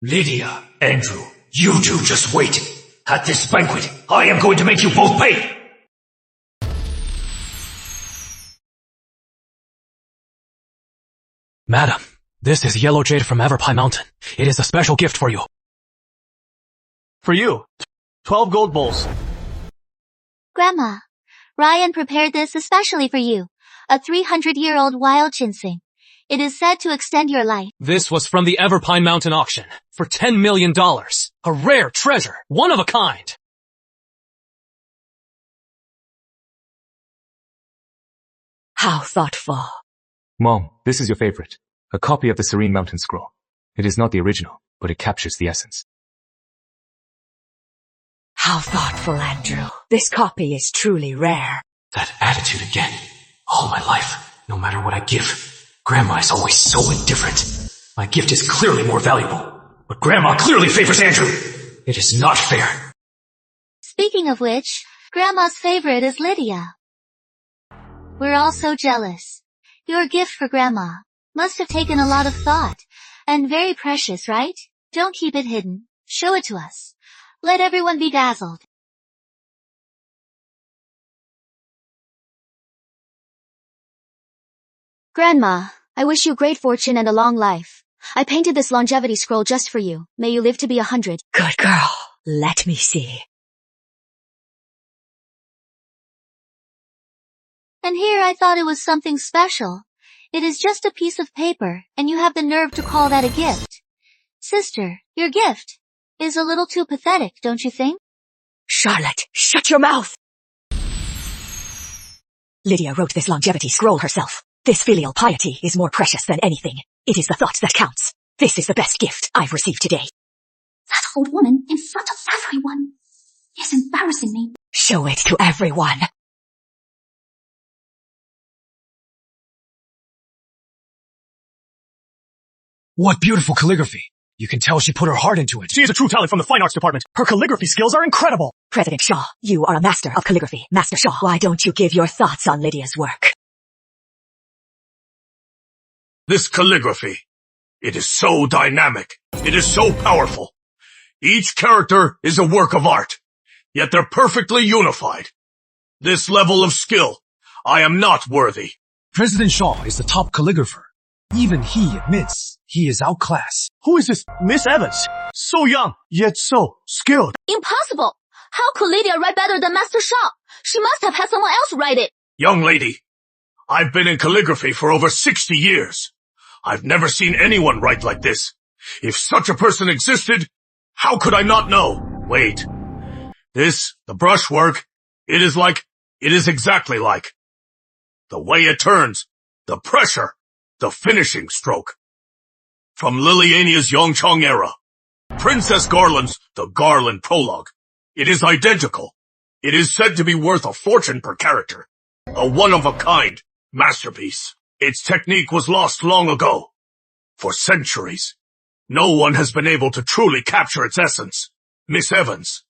Lydia, Andrew, you two just wait. At this banquet, I am going to make you both pay. Madam, this is yellow jade from Everpie Mountain. It is a special gift for you. For you, 12 gold bowls. Grandma, Ryan prepared this especially for you. A 300-year-old wild ginseng. It is said to extend your life. This was from the Everpine Mountain auction for $10 million. A rare treasure, one of a kind. How thoughtful. Mom, this is your favorite. A copy of the Serene Mountain Scroll. It is not the original, but it captures the essence. How thoughtful, Andrew. This copy is truly rare. That attitude again. All my life, no matter what I give, Grandma is always so indifferent. My gift is clearly more valuable, but Grandma clearly favors Andrew. It is not fair. Speaking of which, Grandma's favorite is Lydia. We're all so jealous. Your gift for Grandma must have taken a lot of thought, and very precious, right? Don't keep it hidden. Show it to us. Let everyone be dazzled. Grandma, I wish you great fortune and a long life. I painted this longevity scroll just for you. May you live to be 100. Good girl. Let me see. And here I thought it was something special. It is just a piece of paper, and you have the nerve to call that a gift. Sister, your gift is a little too pathetic, don't you think? Charlotte, shut your mouth! Lydia wrote this longevity scroll herself. This filial piety is more precious than anything. It is the thought that counts. This is the best gift I've received today. That old woman in front of everyone is embarrassing me. Show it to everyone. What beautiful calligraphy. You can tell she put her heart into it. She is a true talent from the fine arts department. Her calligraphy skills are incredible. President Shaw, you are a master of calligraphy. Master Shaw, why don't you give your thoughts on Lydia's work? This calligraphy, it is so dynamic. It is so powerful. Each character is a work of art, yet they're perfectly unified. This level of skill, I am not worthy. President Shaw is the top calligrapher. Even he admits he is outclassed. Who is this Miss Evans? So young, yet so skilled. Impossible! How could Lydia write better than Master Shaw? She must have had someone else write it. Young lady, I've been in calligraphy for over 60 years. I've never seen anyone write like this. If such a person existed, how could I not know? Wait. The brushwork, it is exactly like. The way it turns, the pressure, the finishing stroke. From Liliana's Yongchang era, Princess Garland's The Garland Prologue. It is identical. It is said to be worth a fortune per character. A one-of-a-kind masterpiece. Its technique was lost long ago. For centuries, no one has been able to truly capture its essence. Miss Evans,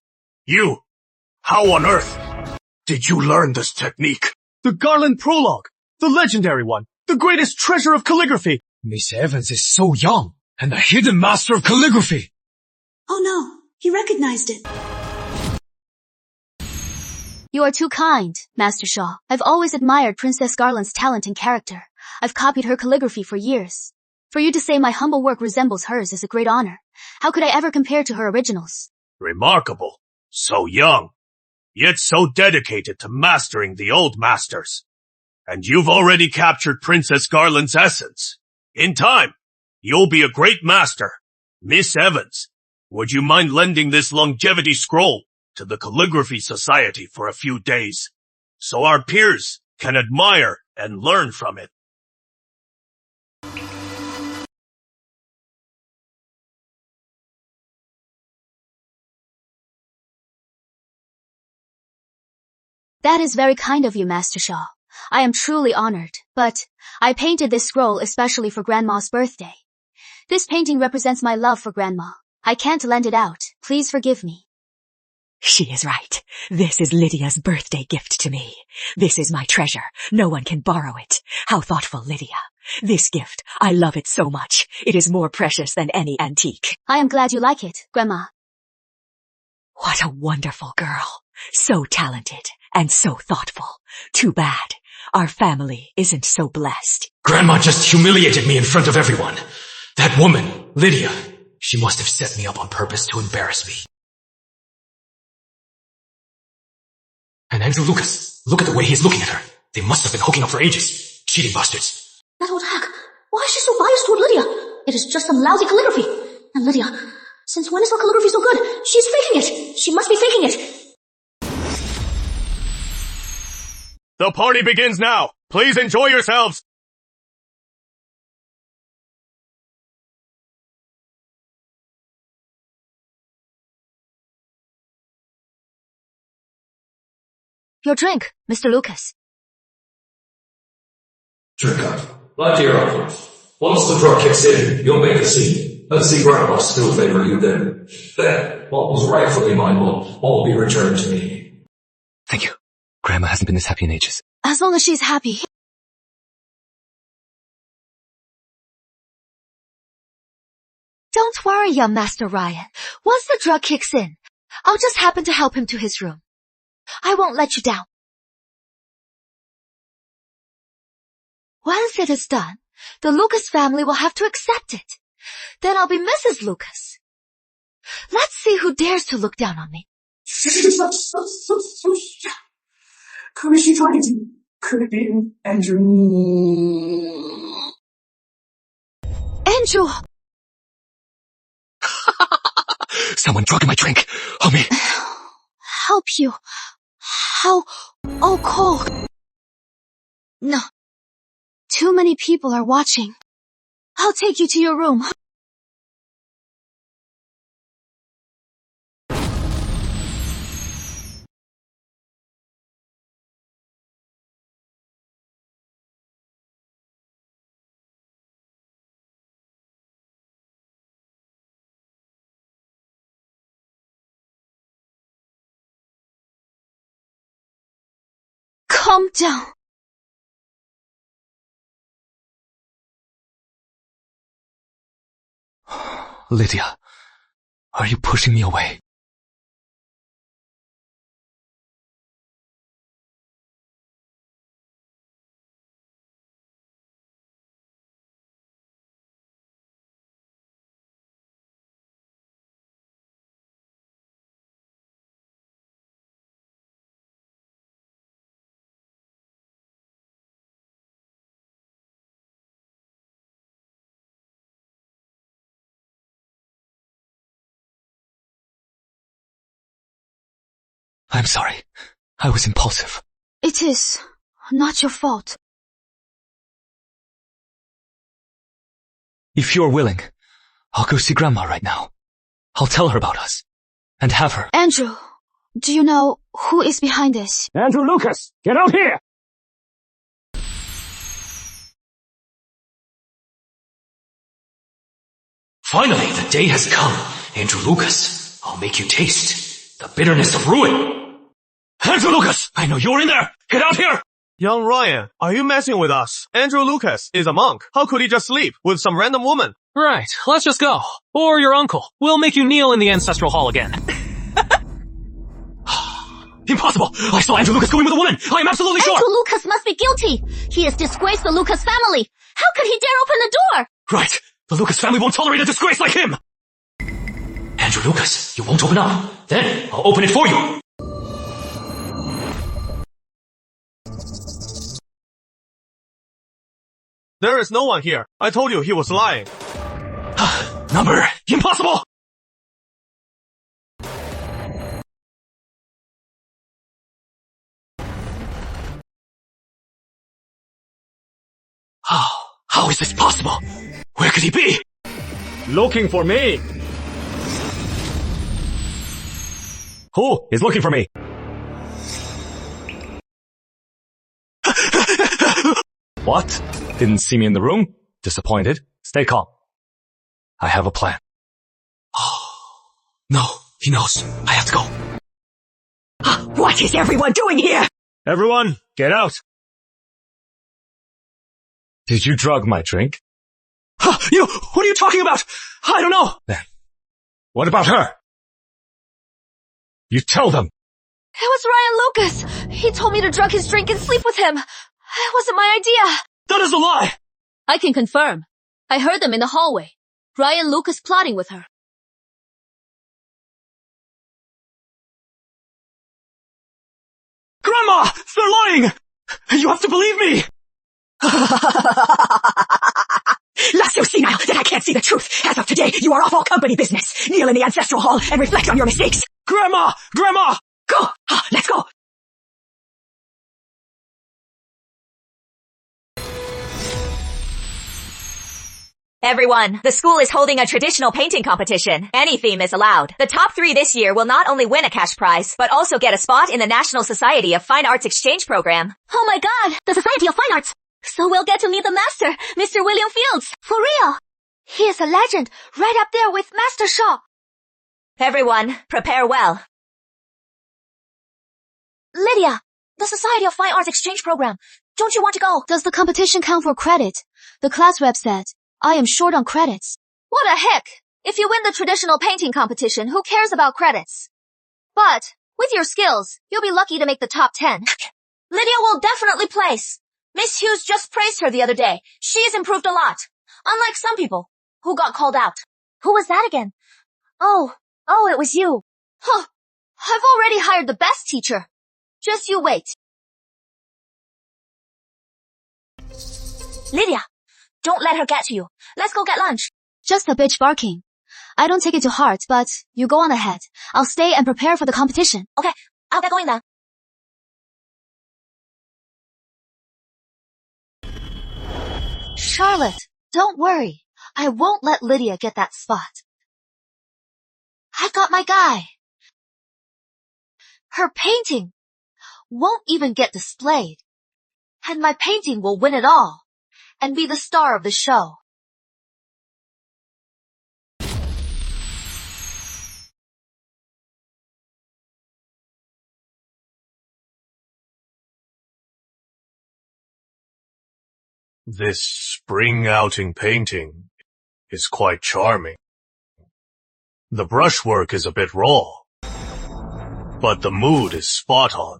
you, how on earth did you learn this technique? The Garland Prologue, the legendary one, the greatest treasure of calligraphy. Miss Evans is so young, and a hidden master of calligraphy. Oh no, he recognized it. You are too kind, Master Shaw. I've always admired Princess Garland's talent and character. I've copied her calligraphy for years. For you to say my humble work resembles hers is a great honor. How could I ever compare to her originals? Remarkable. So young, yet so dedicated to mastering the old masters. And you've already captured Princess Garland's essence. In time, you'll be a great master. Miss Evans, would you mind lending this longevity scroll to the Calligraphy Society for a few days, so our peers can admire and learn from it? That is very kind of you, Master Shaw. I am truly honored, but I painted this scroll especially for Grandma's birthday. This painting represents my love for Grandma. I can't lend it out. Please forgive me. She is right. This is Lydia's birthday gift to me. This is my treasure. No one can borrow it. How thoughtful, Lydia. This gift, I love it so much. It is more precious than any antique. I am glad you like it, Grandma. What a wonderful girl. So talented and so thoughtful. Too bad our family isn't so blessed. Grandma just humiliated me in front of everyone. That woman, Lydia, she must have set me up on purpose to embarrass me. And Andrew Lucas, look at the way he's looking at her. They must have been hooking up for ages. Cheating bastards. That old hag. Why is she so biased toward Lydia? It is just some lousy calligraphy. And Lydia, since when is her calligraphy so good? She's faking it. She must be faking it. The party begins now. Please enjoy yourselves. Your drink, Mr. Lucas. Drink up. Lie to your offerings. Once the drug kicks in, you'll make a scene. And see Grandma still favor you then. Then, what was rightfully mine will all be returned to me. Thank you. Grandma hasn't been this happy in ages. As long as she's happy. Don't worry, young Master Ryan. Once the drug kicks in, I'll just happen to help him to his room. I won't let you down. Once it is done, the Lucas family will have to accept it. Then I'll be Mrs. Lucas. Let's see who dares to look down on me. Who is she talking to? Could it be Andrew? Andrew! Someone drug in my drink. Help me. Help you. How? Oh, Cole. No. Too many people are watching. I'll take you to your room. Calm down. Lydia, are you pushing me away? I'm sorry. I was impulsive. It is not your fault. If you're willing, I'll go see Grandma right now. I'll tell her about us. And have her. Andrew, do you know who is behind this? Andrew Lucas, get out here! Finally, the day has come. Andrew Lucas, I'll make you taste the bitterness of ruin. Andrew Lucas! I know you're in there! Get out here! Young Ryan, are you messing with us? Andrew Lucas is a monk. How could he just sleep with some random woman? Right, let's just go. Or your uncle. We'll make you kneel in the ancestral hall again. Impossible! I saw Andrew Lucas going with a woman! I am absolutely sure! Andrew Lucas must be guilty. He has disgraced the Lucas family. How could he dare open the door? Right! The Lucas family won't tolerate a disgrace like him! Andrew Lucas, you won't open up. Then, I'll open it for you. There is no one here. I told you he was lying. Number! Impossible! How is this possible? Where could he be? Looking for me. Who is looking for me? What? Didn't see me in the room? Disappointed? Stay calm. I have a plan. No, he knows. I have to go. What is everyone doing here? Everyone, get out. Did you drug my drink? What are you talking about? I don't know. Then, what about her? You tell them. It was Ryan Lucas. He told me to drug his drink and sleep with him. It wasn't my idea. That is a lie. I can confirm. I heard them in the hallway. Ryan Lucas plotting with her. Grandma! They're lying! You have to believe me! Last so senile that I can't see the truth. As of today, you are off all company business. Kneel in the ancestral hall and reflect on your mistakes. Grandma! Grandma! Go! Let's go! Everyone, the school is holding a traditional painting competition. Any theme is allowed. The top 3 this year will not only win a cash prize, but also get a spot in the National Society of Fine Arts Exchange Program. Oh my god, the Society of Fine Arts! So we'll get to meet the master, Mr. William Fields. For real. He is a legend, right up there with Master Shaw. Everyone, prepare well. Lydia, the Society of Fine Arts exchange program. Don't you want to go? Does the competition count for credit? The class rep said, I am short on credits. What the heck? If you win the traditional painting competition, who cares about credits? But, with your skills, you'll be lucky to make the top 10. Lydia will definitely place. Miss Hughes just praised her the other day. She's improved a lot. Unlike some people, who got called out. Who was that again? Oh, it was you. Huh. I've already hired the best teacher. Just you wait. Lydia, don't let her get to you. Let's go get lunch. Just a bitch barking. I don't take it to heart, but you go on ahead. I'll stay and prepare for the competition. Okay, I'll get going then. Charlotte, don't worry. I won't let Lydia get that spot. I've got my guy. Her painting won't even get displayed. And my painting will win it all and be the star of the show. This spring outing painting is quite charming. The brushwork is a bit raw, but the mood is spot on.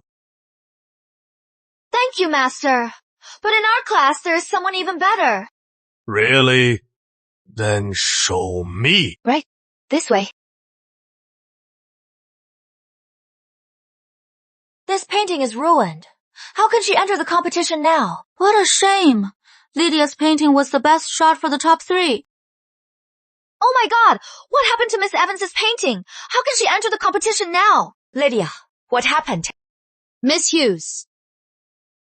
Thank you, Master. But in our class, there is someone even better. Really? Then show me. Right. This way. This painting is ruined. How can she enter the competition now? What a shame. Lydia's painting was the best shot for the top 3. Oh my god! What happened to Miss Evans's painting? How can she enter the competition now? Lydia, what happened? Miss Hughes.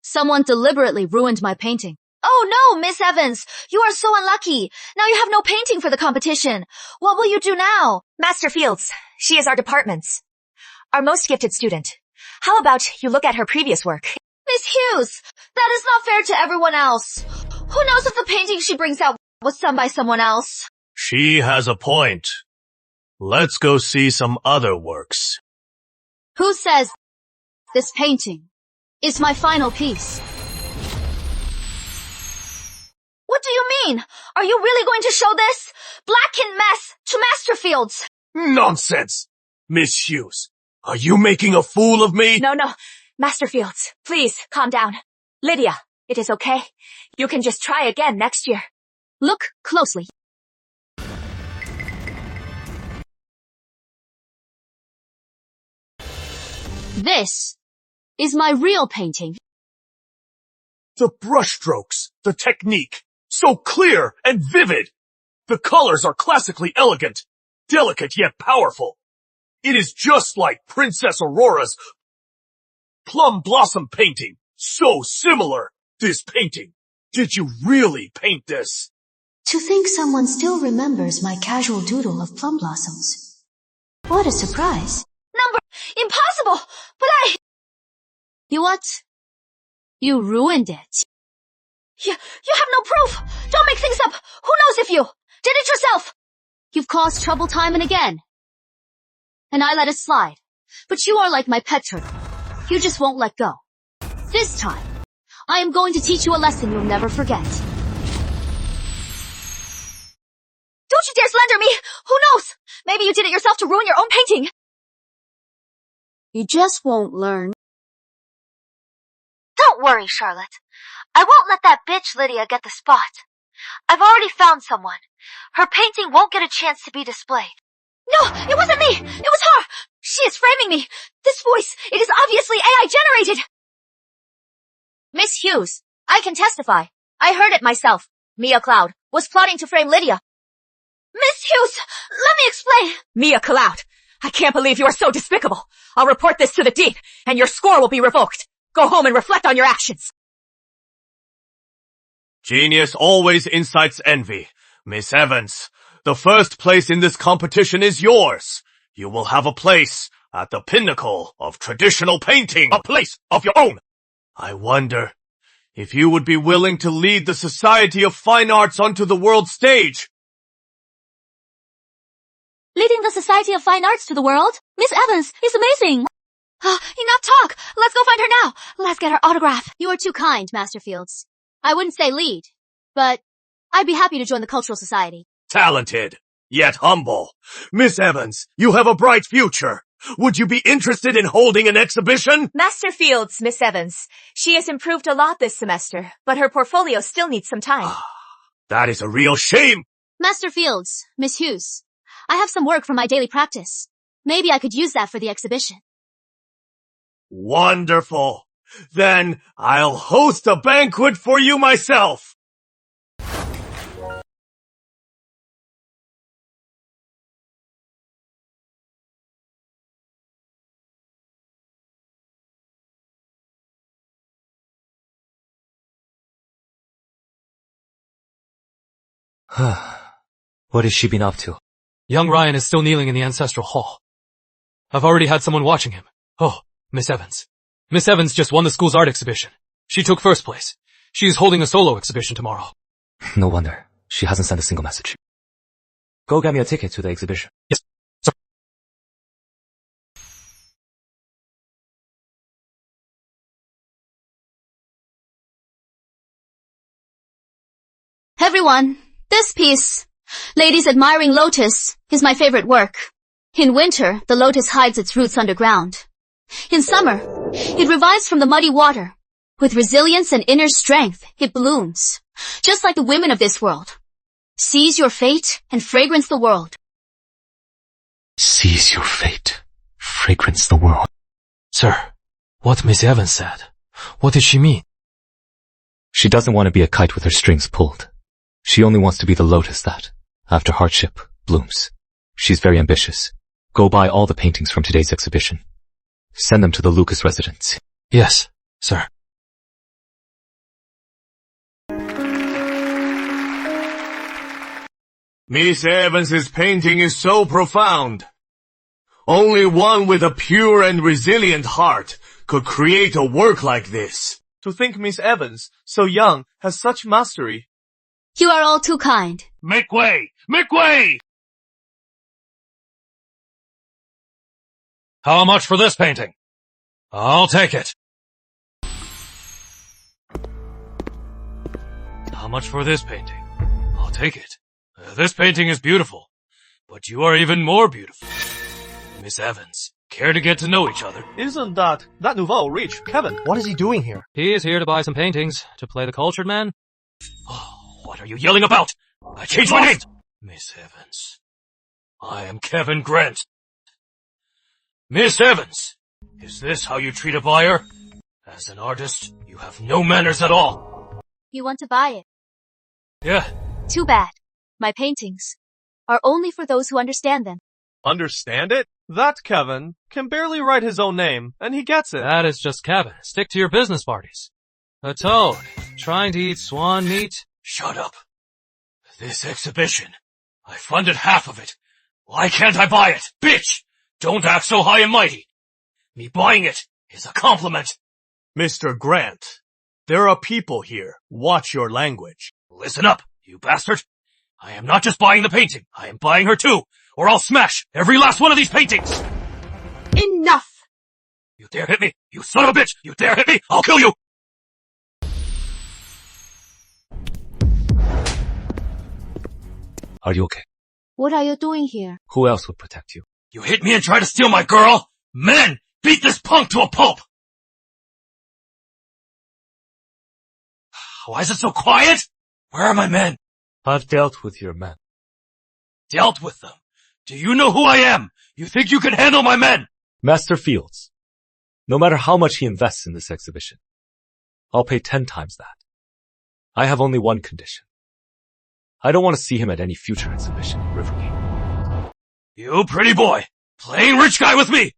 Someone deliberately ruined my painting. Oh no, Miss Evans! You are so unlucky. Now you have no painting for the competition. What will you do now? Master Fields, she is our department's, our most gifted student. How about you look at her previous work? Miss Hughes, that is not fair to everyone else. Who knows if the painting she brings out was done by someone else? She has a point. Let's go see some other works. Who says this painting is my final piece? What do you mean? Are you really going to show this? Black and mess to Master Fields. Nonsense! Miss Hughes, are you making a fool of me? No, Master Fields, please calm down. Lydia, it is okay. You can just try again next year. Look closely. This is my real painting. The brushstrokes, the technique, so clear and vivid. The colors are classically elegant, delicate yet powerful. It is just like Princess Aurora's plum blossom painting. So similar. This painting. Did you really paint this? To think someone still remembers my casual doodle of plum blossoms. What a surprise. Impossible! But You what? You ruined it. You have no proof! Don't make things up! Who knows if you did it yourself? You've caused trouble time and again. And I let it slide. But you are like my pet turtle. You just won't let go. This time, I am going to teach you a lesson you'll never forget. Don't you dare slander me! Who knows? Maybe you did it yourself to ruin your own painting. You just won't learn. Don't worry, Charlotte. I won't let that bitch Lydia get the spot. I've already found someone. Her painting won't get a chance to be displayed. No, it wasn't me! It was her! She is framing me! This voice, it is obviously AI generated! Miss Hughes, I can testify. I heard it myself. Mia Cloud was plotting to frame Lydia. Miss Hughes, let me explain. Mia Cloud, I can't believe you are so despicable. I'll report this to the dean, and your score will be revoked. Go home and reflect on your actions. Genius always incites envy. Miss Evans, the first place in this competition is yours. You will have a place at the pinnacle of traditional painting. A place of your own. I wonder, if you would be willing to lead the Society of Fine Arts onto the world stage. Leading the Society of Fine Arts to the world? Miss Evans is amazing! Enough talk! Let's go find her now! Let's get her autograph. You are too kind, Master Fields. I wouldn't say lead, but I'd be happy to join the Cultural Society. Talented, yet humble. Miss Evans, you have a bright future. Would you be interested in holding an exhibition? Master Fields, Miss Evans. She has improved a lot this semester, but her portfolio still needs some time. That is a real shame. Master Fields, Miss Hughes, I have some work from my daily practice. Maybe I could use that for the exhibition. Wonderful. Then I'll host a banquet for you myself. What has she been up to? Young Ryan is still kneeling in the ancestral hall. I've already had someone watching him. Oh, Miss Evans. Miss Evans just won the school's art exhibition. She took first place. She is holding a solo exhibition tomorrow. No wonder. She hasn't sent a single message. Go get me a ticket to the exhibition. Yes, sir. Everyone, this piece, Ladies Admiring Lotus, is my favorite work. In winter, the lotus hides its roots underground. In summer, it revives from the muddy water. With resilience and inner strength, it blooms, just like the women of this world. Seize your fate and fragrance the world. Seize your fate. Fragrance the world. Sir, what Miss Evans said, what did she mean? She doesn't want to be a kite with her strings pulled. She only wants to be the lotus that, after hardship, blooms. She's very ambitious. Go buy all the paintings from today's exhibition. Send them to the Lucas residence. Yes, sir. Miss Evans's painting is so profound. Only one with a pure and resilient heart could create a work like this. To think Miss Evans, so young, has such mastery. You are all too kind. Make way! Make way! How much for this painting? I'll take it. How much for this painting? I'll take it. This painting is beautiful, but you are even more beautiful. Miss Evans, care to get to know each other? Isn't that nouveau rich? Kevin, what is he doing here? He is here to buy some paintings, to play the cultured man. Oh, what are you yelling about? I changed my name! Miss Evans. I am Kevin Grant. Miss Evans, is this how you treat a buyer? As an artist, you have no manners at all. You want to buy it? Yeah. Too bad. My paintings are only for those who understand them. Understand it? That Kevin can barely write his own name, and he gets it. That is just Kevin. Stick to your business parties. A toad, trying to eat swan meat? Shut up. This exhibition, I funded half of it. Why can't I buy it? Bitch! Don't act so high and mighty. Me buying it is a compliment. Mr. Grant, there are people here. Watch your language. Listen up, you bastard. I am not just buying the painting. I am buying her too, or I'll smash every last one of these paintings. Enough! You dare hit me, you son of a bitch! You dare hit me, I'll kill you! Are you okay? What are you doing here? Who else would protect you? You hit me and try to steal my girl? Men, beat this punk to a pulp! Why is it so quiet? Where are my men? I've dealt with your men. Dealt with them? Do you know who I am? You think you can handle my men? Master Fields, no matter how much he invests in this exhibition, I'll pay 10 times that. I have only one condition. I don't want to see him at any future exhibition in Rivergate. You pretty boy, playing rich guy with me.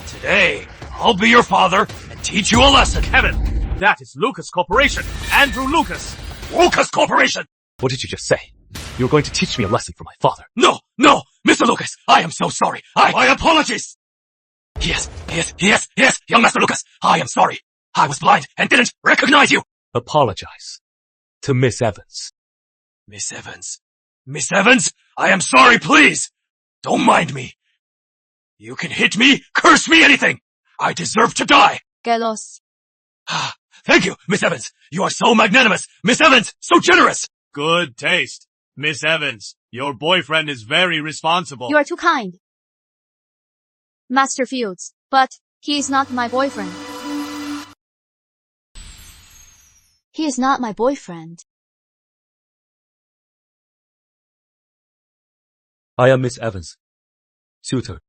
Today, I'll be your father and teach you a lesson. Kevin, that is Lucas Corporation. Andrew Lucas. Lucas Corporation! What did you just say? You were going to teach me a lesson from my father. No, Mr. Lucas, I am so sorry. My apologies. Yes, young Master Lucas, I am sorry. I was blind and didn't recognize you. Apologize to Miss Evans. Miss Evans. Miss Evans, I am sorry, please. Don't mind me. You can hit me, curse me, anything. I deserve to die. Get lost. Thank you, Miss Evans. You are so magnanimous. Miss Evans, so generous. Good taste. Miss Evans, your boyfriend is very responsible. You are too kind, Master Fields, but he is not my boyfriend. He is not my boyfriend. I am Miss Evans, suitor.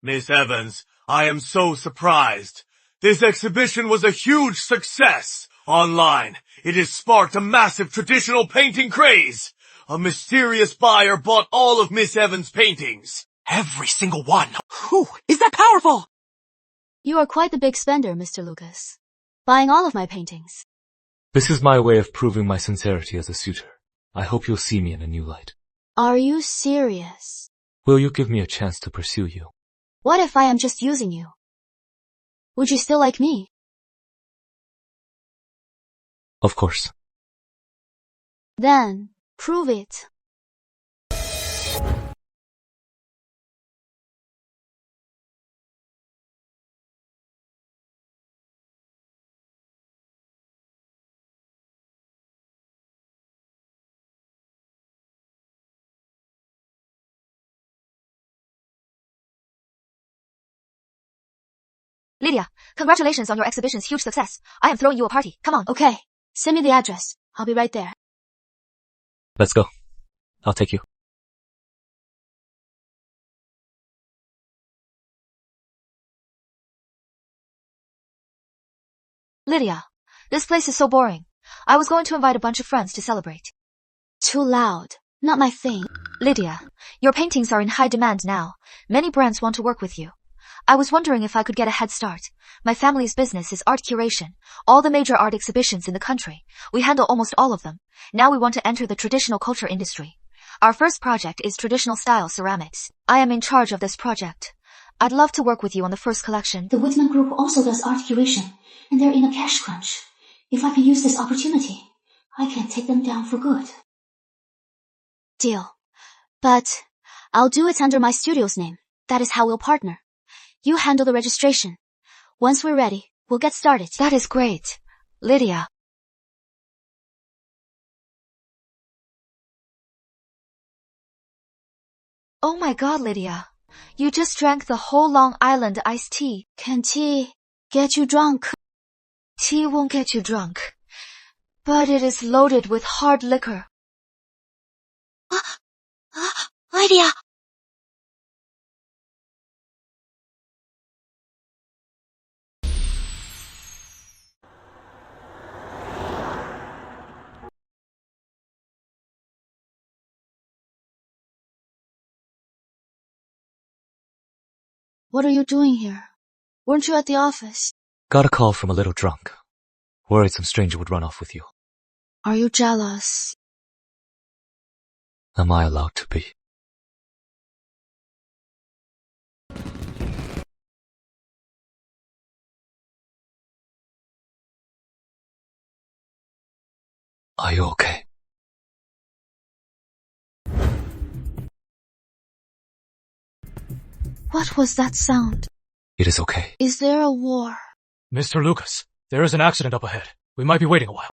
Miss Evans, I am so surprised. This exhibition was a huge success. Online, it has sparked a massive traditional painting craze. A mysterious buyer bought all of Miss Evans' paintings. Every single one. Whew, is that powerful? You are quite the big spender, Mr. Lucas. Buying all of my paintings. This is my way of proving my sincerity as a suitor. I hope you'll see me in a new light. Are you serious? Will you give me a chance to pursue you? What if I am just using you? Would you still like me? Of course. Then, prove it. Lydia, congratulations on your exhibition's huge success. I am throwing you a party. Come on. Okay, send me the address. I'll be right there. Let's go. I'll take you. Lydia, this place is so boring. I was going to invite a bunch of friends to celebrate. Too loud. Not my thing. Lydia, your paintings are in high demand now. Many brands want to work with you. I was wondering if I could get a head start. My family's business is art curation. All the major art exhibitions in the country. We handle almost all of them. Now we want to enter the traditional culture industry. Our first project is traditional style ceramics. I am in charge of this project. I'd love to work with you on the first collection. The Whitman Group also does art curation, and they're in a cash crunch. If I can use this opportunity, I can take them down for good. Deal. But I'll do it under my studio's name. That is how we'll partner. You handle the registration. Once we're ready, we'll get started. That is great. Lydia. Oh my god, Lydia. You just drank the whole Long Island iced tea. Can tea get you drunk? Tea won't get you drunk. But it is loaded with hard liquor. Lydia! What are you doing here? Weren't you at the office? Got a call from a little drunk. Worried some stranger would run off with you. Are you jealous? Am I allowed to be? Are you okay? What was that sound? It is okay. Is there a war? Mr. Lucas, there is an accident up ahead. We might be waiting a while.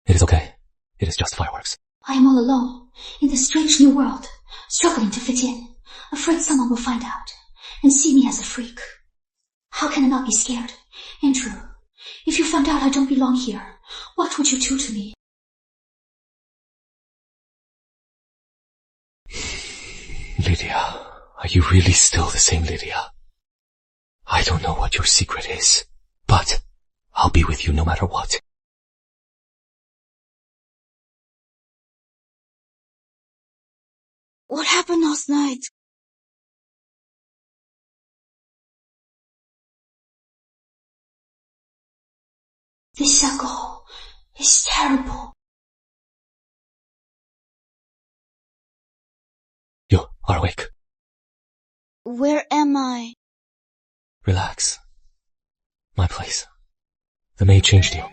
It is okay. It is just fireworks. I am all alone, in this strange new world, struggling to fit in, afraid someone will find out, and see me as a freak. How can I not be scared? Andrew, if you found out I don't belong here, what would you do to me? Lydia, are you really still the same Lydia? I don't know what your secret is, but I'll be with you no matter what. What happened last night? This alcohol is terrible. You are awake. Where am I? Relax. My place. The maid changed you.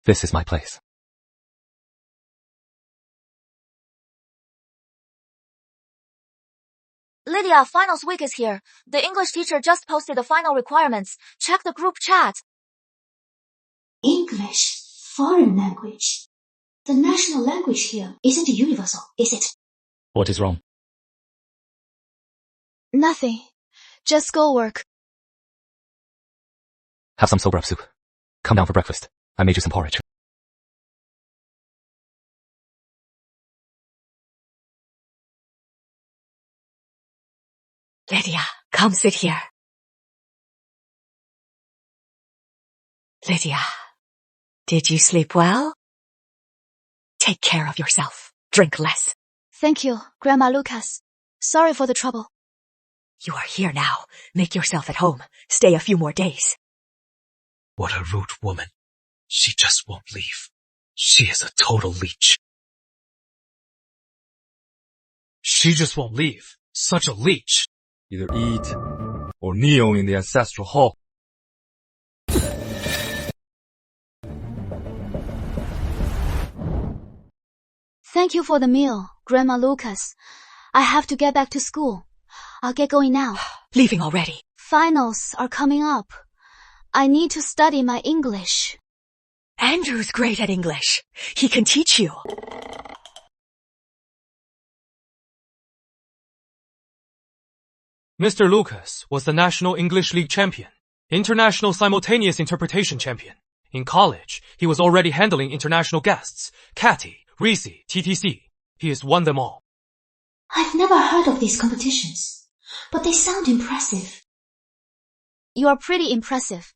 This is my place. Lydia, finals week is here. The English teacher just posted the final requirements. Check the group chat. English, foreign language. The national language here isn't universal, is it? What is wrong? Nothing. Just schoolwork. Have some soba soup. Come down for breakfast. I made you some porridge. Lydia, come sit here. Lydia, did you sleep well? Take care of yourself. Drink less. Thank you, Grandma Lucas. Sorry for the trouble. You are here now. Make yourself at home. Stay a few more days. What a rude woman. She just won't leave. She is a total leech. She just won't leave. Such a leech. Either eat or kneel in the ancestral hall. Thank you for the meal, Grandma Lucas. I have to get back to school. I'll get going now. Leaving already? Finals are coming up. I need to study my English. Andrew's great at English. He can teach you. Mr. Lucas was the National English League champion, International Simultaneous Interpretation champion. In college, he was already handling international guests, Cathy, Reese, TTC. He has won them all. I've never heard of these competitions, but they sound impressive. You are pretty impressive,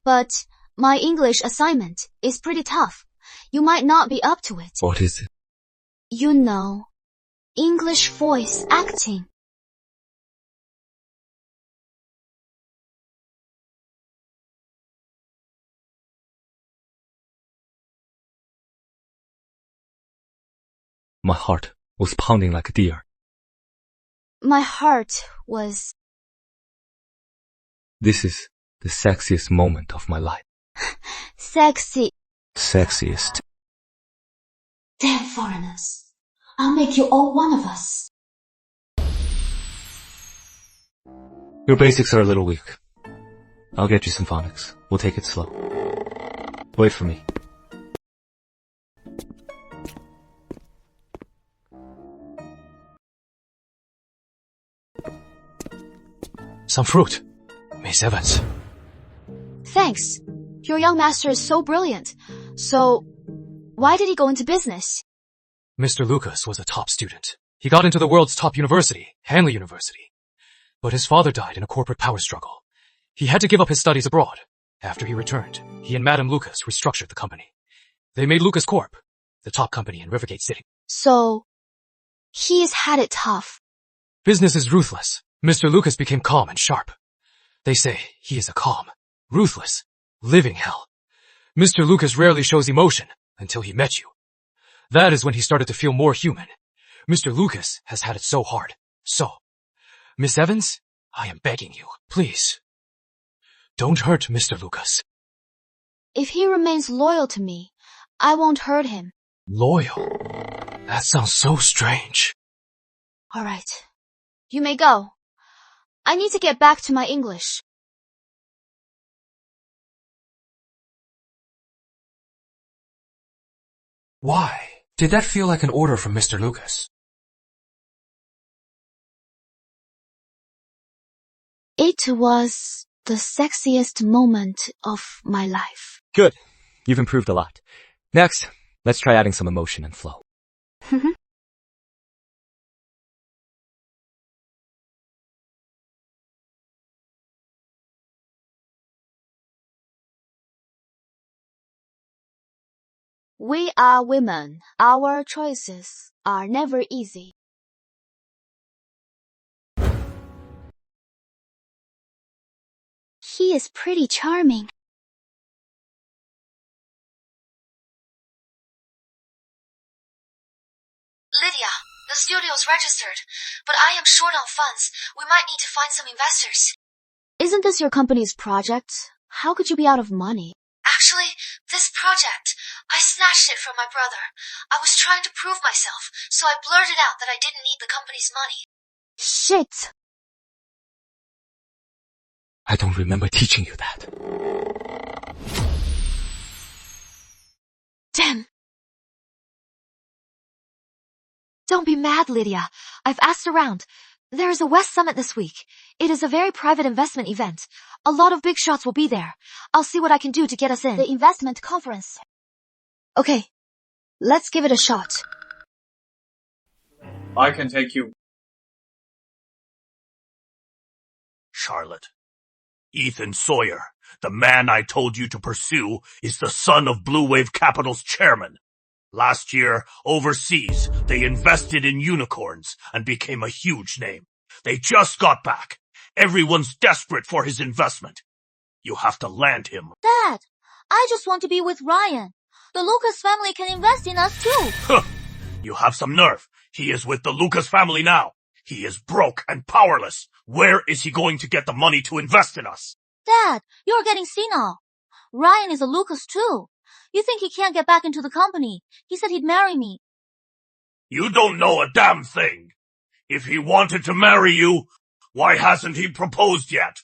but my English assignment is pretty tough. You might not be up to it. What is it? You know, English voice acting. My heart was pounding like a deer. My heart was... This is the sexiest moment of my life. Sexy. Sexiest. Damn foreigners. I'll make you all one of us. Your basics are a little weak. I'll get you some phonics. We'll take it slow. Wait for me. Some fruit. Miss Evans. Thanks. Your young master is so brilliant. So, why did he go into business? Mr. Lucas was a top student. He got into the world's top university, Hanley University. But his father died in a corporate power struggle. He had to give up his studies abroad. After he returned, he and Madame Lucas restructured the company. They made Lucas Corp, the top company in Rivergate City. So, he's had it tough. Business is ruthless. Mr. Lucas became calm and sharp. They say he is a calm, ruthless, living hell. Mr. Lucas rarely shows emotion until he met you. That is when he started to feel more human. Mr. Lucas has had it so hard. So, Miss Evans, I am begging you, please, don't hurt Mr. Lucas. If he remains loyal to me, I won't hurt him. Loyal? That sounds so strange. All right. You may go. I need to get back to my English. Why did that feel like an order from Mr. Lucas? It was the sexiest moment of my life. Good. You've improved a lot. Next, let's try adding some emotion and flow. We are women. Our choices are never easy. He is pretty charming. Lydia, the studio's registered, but I am short on funds. We might need to find some investors. Isn't this your company's project? How could you be out of money? Actually, this project, I snatched it from my brother. I was trying to prove myself, so I blurted out that I didn't need the company's money. Shit! I don't remember teaching you that. Damn! Don't be mad, Lydia. I've asked around. There is a West Summit this week. It is a very private investment event. A lot of big shots will be there. I'll see what I can do to get us in. The investment conference. Okay, let's give it a shot. I can take you. Charlotte. Ethan Sawyer, the man I told you to pursue, is the son of Blue Wave Capital's chairman. Last year, overseas, they invested in unicorns and became a huge name. They just got back. Everyone's desperate for his investment. You have to land him. Dad, I just want to be with Ryan. The Lucas family can invest in us too. You have some nerve. He is with the Lucas family now. He is broke and powerless. Where is he going to get the money to invest in us? Dad, you're getting senile. Ryan is a Lucas too. You think he can't get back into the company? He said he'd marry me. You don't know a damn thing. If he wanted to marry you, why hasn't he proposed yet?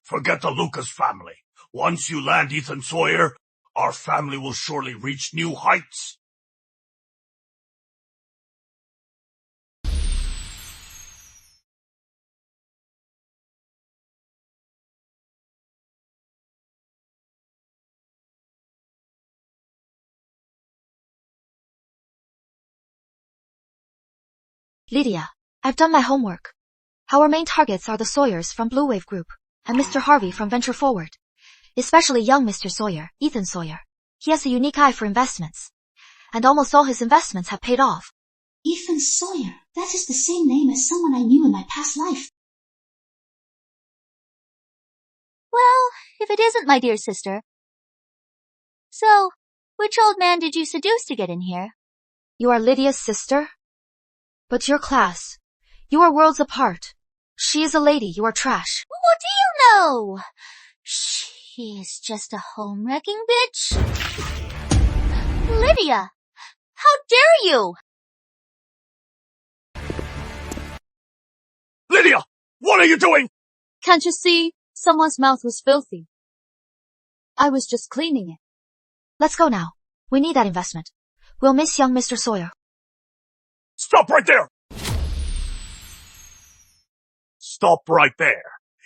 Forget the Lucas family. Once you land Ethan Sawyer, our family will surely reach new heights. Lydia, I've done my homework. Our main targets are the Sawyers from Blue Wave Group and Mr. Harvey from Venture Forward. Especially young Mr. Sawyer, Ethan Sawyer. He has a unique eye for investments. And almost all his investments have paid off. Ethan Sawyer. That is the same name as someone I knew in my past life. Well, if it isn't, my dear sister. So, which old man did you seduce to get in here? You are Lydia's sister? But your class. You are worlds apart. She is a lady, you are trash. What do you know? She is just a home-wrecking bitch. Lydia! How dare you! Lydia! What are you doing? Can't you see? Someone's mouth was filthy. I was just cleaning it. Let's go now. We need that investment. We'll miss young Mr. Sawyer. Stop right there! Stop right there.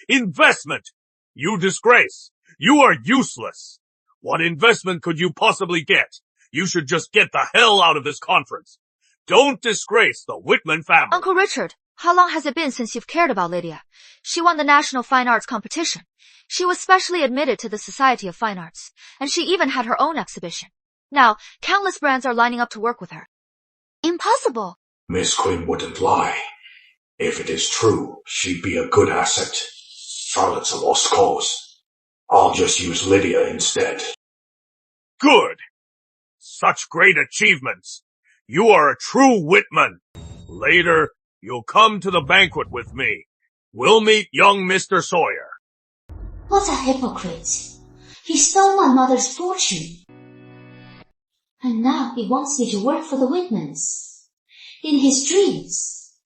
Investment! You disgrace. You are useless. What investment could you possibly get? You should just get the hell out of this conference. Don't disgrace the Whitman family. Uncle Richard, how long has it been since you've cared about Lydia? She won the National Fine Arts competition. She was specially admitted to the Society of Fine Arts, and she even had her own exhibition. Now, countless brands are lining up to work with her. Impossible. Miss Quinn wouldn't lie. If it is true, she'd be a good asset. Charlotte's a lost cause. I'll just use Lydia instead. Good. Such great achievements. You are a true Whitman. Later, you'll come to the banquet with me. We'll meet young Mr. Sawyer. What a hypocrite. He stole my mother's fortune. And now he wants me to work for the Whitmans. In his dreams.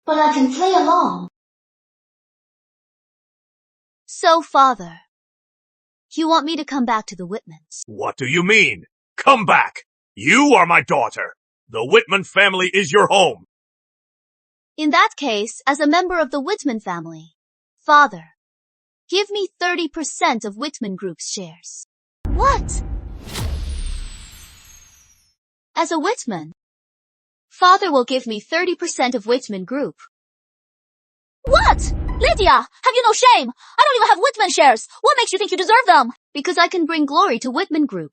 But I can play along. So, Father, you want me to come back to the Whitmans? What do you mean? Come back. You are my daughter. The Whitman family is your home. In that case, as a member of the Whitman family, Father, give me 30% of Whitman Group's shares. What? As a Whitman, Father will give me 30% of Whitman Group. What? Lydia, have you no shame? I don't even have Whitman shares. What makes you think you deserve them? Because I can bring glory to Whitman Group.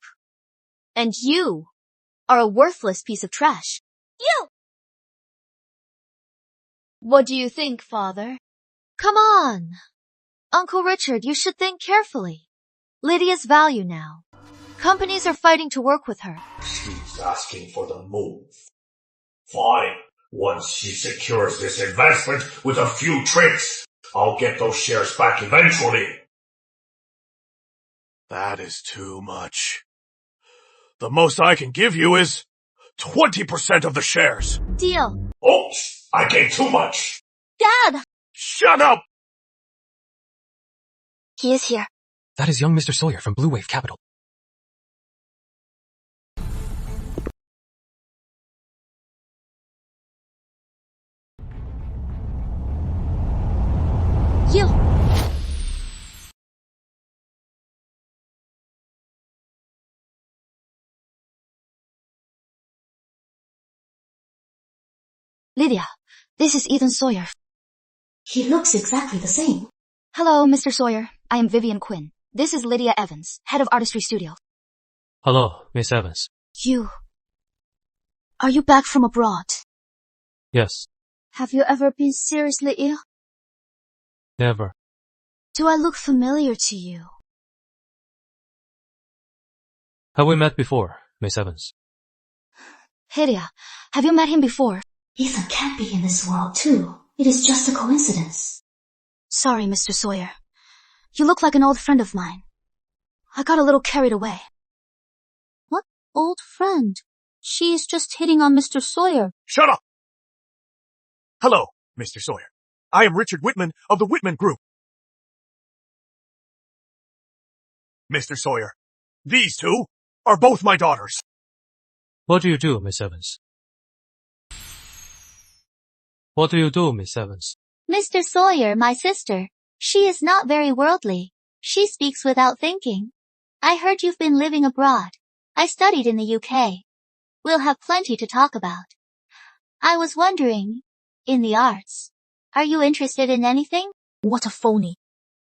And you are a worthless piece of trash. You! What do you think, Father? Come on. Uncle Richard, you should think carefully. Lydia's value now. Companies are fighting to work with her. She's asking for the move. Fine. Once she secures this investment with a few tricks, I'll get those shares back eventually. That is too much. The most I can give you is 20% of the shares. Deal. Oops, I gave too much. Dad! Shut up! He is here. That is young Mr. Sawyer from Blue Wave Capital. You. Lydia, this is Ethan Sawyer. He looks exactly the same. Hello, Mr. Sawyer. I am Vivian Quinn. This is Lydia Evans, head of Artistry Studio. Hello, Miss Evans. Are you back from abroad? Yes. Have you ever been seriously ill? Never. Do I look familiar to you? Have we met before, Miss Evans? Lydia, have you met him before? Ethan can't be in this world too. It is just a coincidence. Sorry, Mr. Sawyer. You look like an old friend of mine. I got a little carried away. What old friend? She's just hitting on Mr. Sawyer. Shut up! Hello, Mr. Sawyer. I am Richard Whitman of the Whitman Group. Mr. Sawyer, these two are both my daughters. What do you do, Miss Evans? What do you do, Miss Evans? Mr. Sawyer, my sister. She is not very worldly. She speaks without thinking. I heard you've been living abroad. I studied in the UK. We'll have plenty to talk about. I was wondering, in the arts, are you interested in anything? What a phony.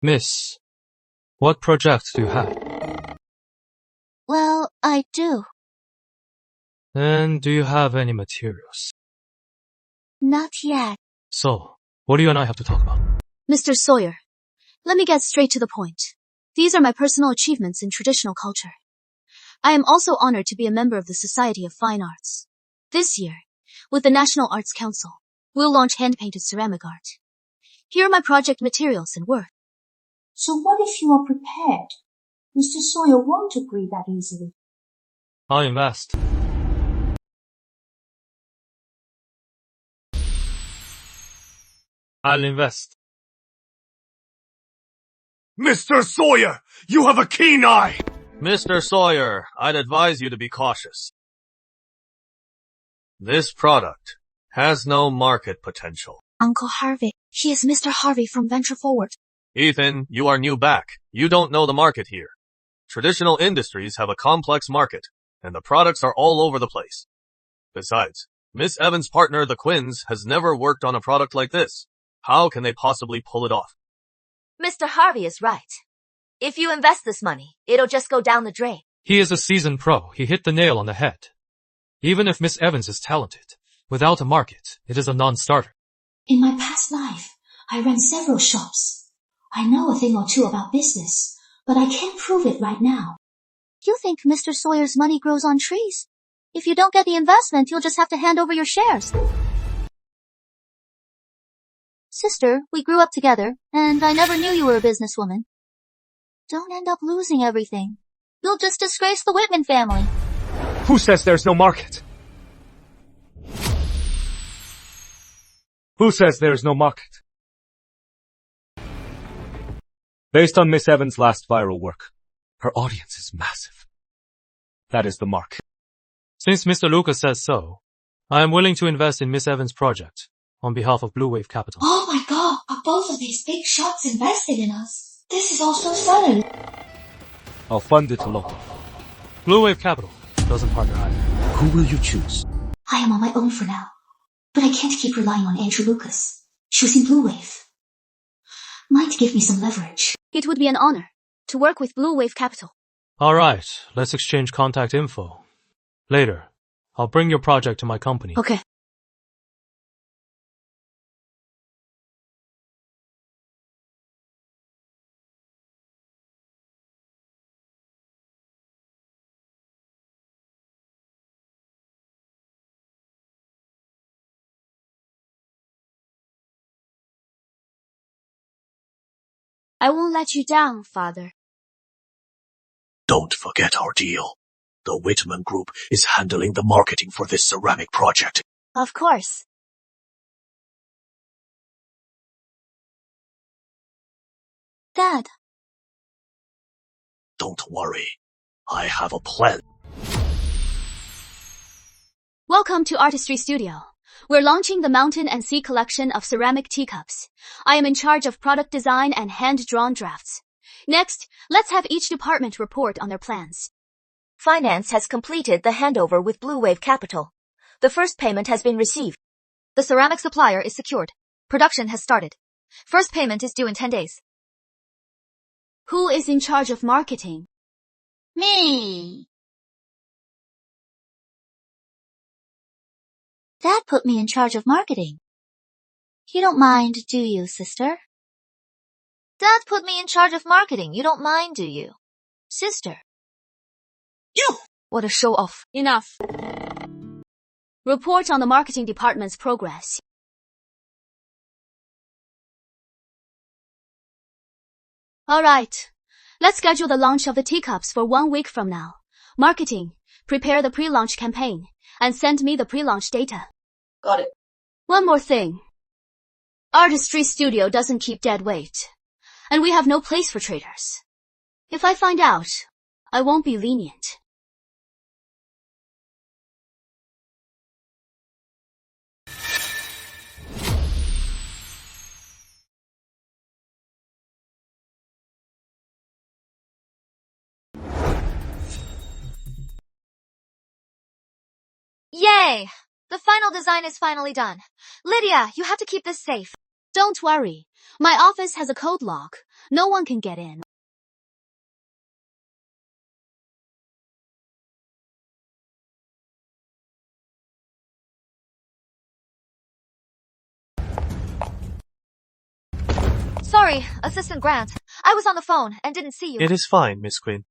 Miss, what project do you have? Well, I do. And do you have any materials? Not yet. So, what do you and I have to talk about? Mr. Sawyer, let me get straight to the point. These are my personal achievements in traditional culture. I am also honored to be a member of the Society of Fine Arts. This year, with the National Arts Council, we'll launch hand-painted ceramic art. Here are my project materials and work. So what if you are prepared? Mr. Sawyer won't agree that easily. I'll invest. I'll invest. Mr. Sawyer, you have a keen eye! Mr. Sawyer, I'd advise you to be cautious. This product has no market potential. Uncle Harvey. He is Mr. Harvey from Venture Forward. Ethan, you are new back. You don't know the market here. Traditional industries have a complex market, and the products are all over the place. Besides, Miss Evans' partner, the Quinns, has never worked on a product like this. How can they possibly pull it off? Mr. Harvey is right. If you invest this money, it'll just go down the drain. He is a seasoned pro. He hit the nail on the head. Even if Miss Evans is talented, without a market, it is a non-starter. In my past life, I ran several shops. I know a thing or two about business, but I can't prove it right now. You think Mr. Sawyer's money grows on trees? If you don't get the investment, you'll just have to hand over your shares. Sister, we grew up together, and I never knew you were a businesswoman. Don't end up losing everything. You'll just disgrace the Whitman family. Who says there's no market? Who says there is no market? Based on Miss Evans' last viral work, her audience is massive. That is the market. Since Mr. Lucas says so, I am willing to invest in Miss Evans' project on behalf of Blue Wave Capital. Oh my god, are both of these big shots invested in us? This is all so sudden. I'll fund it alone. Blue Wave Capital doesn't partner either. Who will you choose? I am on my own for now, but I can't keep relying on Andrew Lucas. Choosing Blue Wave might give me some leverage. It would be an honor to work with Blue Wave Capital. Alright, let's exchange contact info. Later, I'll bring your project to my company. Okay. I won't let you down, Father. Don't forget our deal. The Whitman Group is handling the marketing for this ceramic project. Of course. Dad. Don't worry. I have a plan. Welcome to Artistry Studio. We're launching the Mountain and Sea collection of ceramic teacups. I am in charge of product design and hand-drawn drafts. Next, let's have each department report on their plans. Finance has completed the handover with Blue Wave Capital. The first payment has been received. The ceramic supplier is secured. Production has started. First payment is due in 10 days. Who is in charge of marketing? Me. Dad put me in charge of marketing. You don't mind, do you, sister? Dad put me in charge of marketing. You don't mind, do you, sister? You! What a show-off. Enough. Report on the marketing department's progress. All right. Let's schedule the launch of the teacups for 1 week from now. Marketing, prepare the pre-launch campaign and send me the pre-launch data. Got it. One more thing. Artistry Studio doesn't keep dead weight. And we have no place for traitors. If I find out, I won't be lenient. Yay! The final design is finally done. Lydia, you have to keep this safe. Don't worry. My office has a code lock. No one can get in. Sorry, Assistant Grant. I was on the phone and didn't see you. It is fine, Miss Quinn.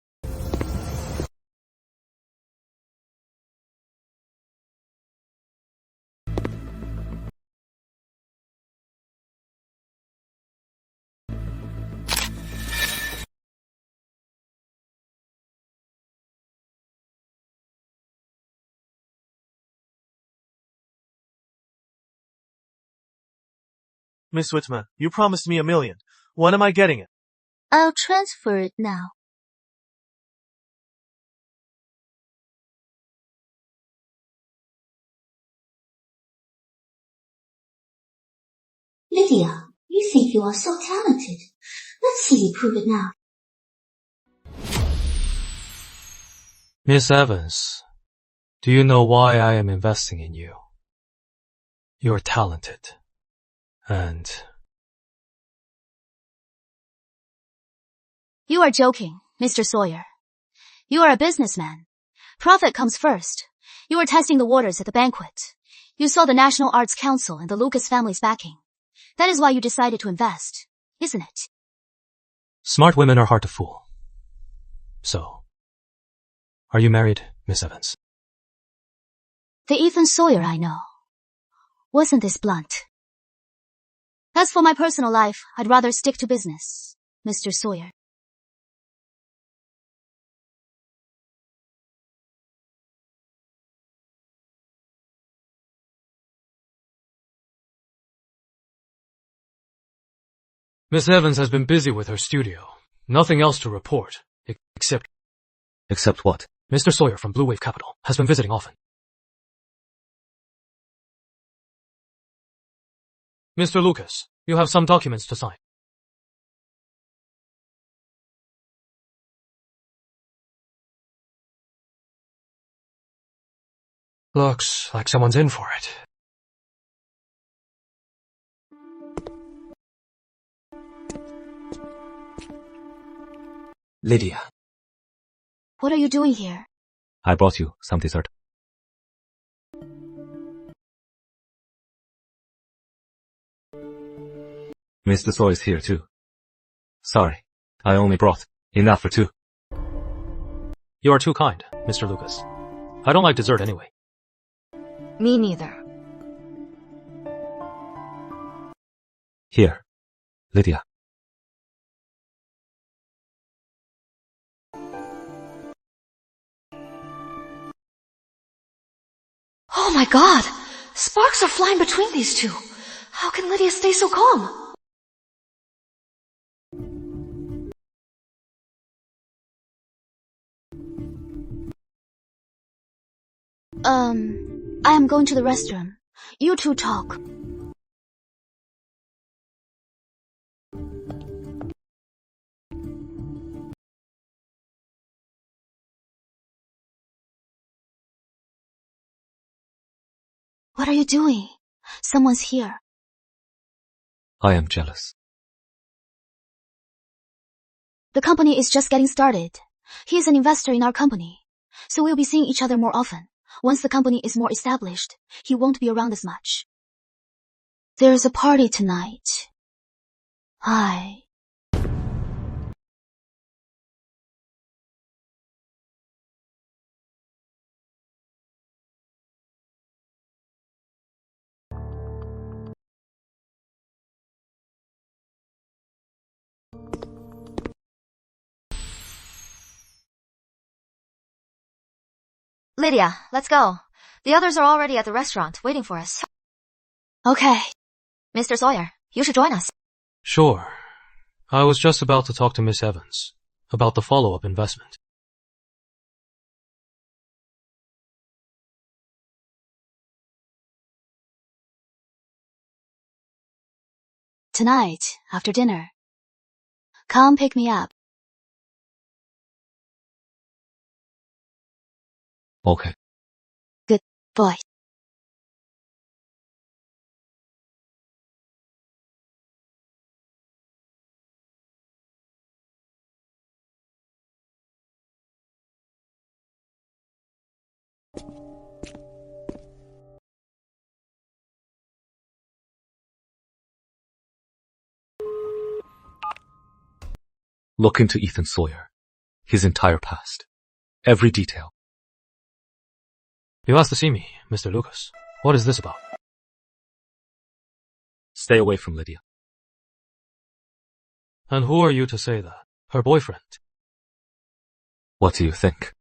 Miss Whitman, you promised me $1 million. When am I getting it? I'll transfer it now. Lydia, you think you are so talented. Let's see you prove it now. Miss Evans, do you know why I am investing in you? You're talented. And you are joking, Mr. Sawyer. You are a businessman. Profit comes first. You were testing the waters at the banquet. You saw the National Arts Council and the Lucas family's backing. That is why you decided to invest, isn't it? Smart women are hard to fool. So, are you married, Miss Evans? The Ethan Sawyer I know. Wasn't this blunt? As for my personal life, I'd rather stick to business, Mr. Sawyer. Miss Evans has been busy with her studio. Nothing else to report, except... Except what? Mr. Sawyer from Blue Wave Capital has been visiting often. Mr. Lucas, you have some documents to sign. Looks like someone's in for it. Lydia. What are you doing here? I brought you some dessert. Mr. Saw is here too. Sorry, I only brought enough for 2. You are too kind, Mr. Lucas. I don't like dessert anyway. Me neither. Here, Lydia. my god! Sparks are flying between these two. How can Lydia stay so calm? I am going to the restroom. You two talk. What are you doing? Someone's here. I am jealous. The company is just getting started. He is an investor in our company, so we'll be seeing each other more often. Once the company is more established, he won't be around as much. There's a party tonight. Lydia, let's go. The others are already at the restaurant, waiting for us. Okay. Mr. Sawyer, you should join us. Sure. I was just about to talk to Miss Evans about the follow-up investment. Tonight, after dinner. Come pick me up. Okay. Good boy. Look into Ethan Sawyer. His entire past. Every detail. You asked to see me, Mr. Lucas. What is this about? Stay away from Lydia. And who are you to say that? Her boyfriend? What do you think?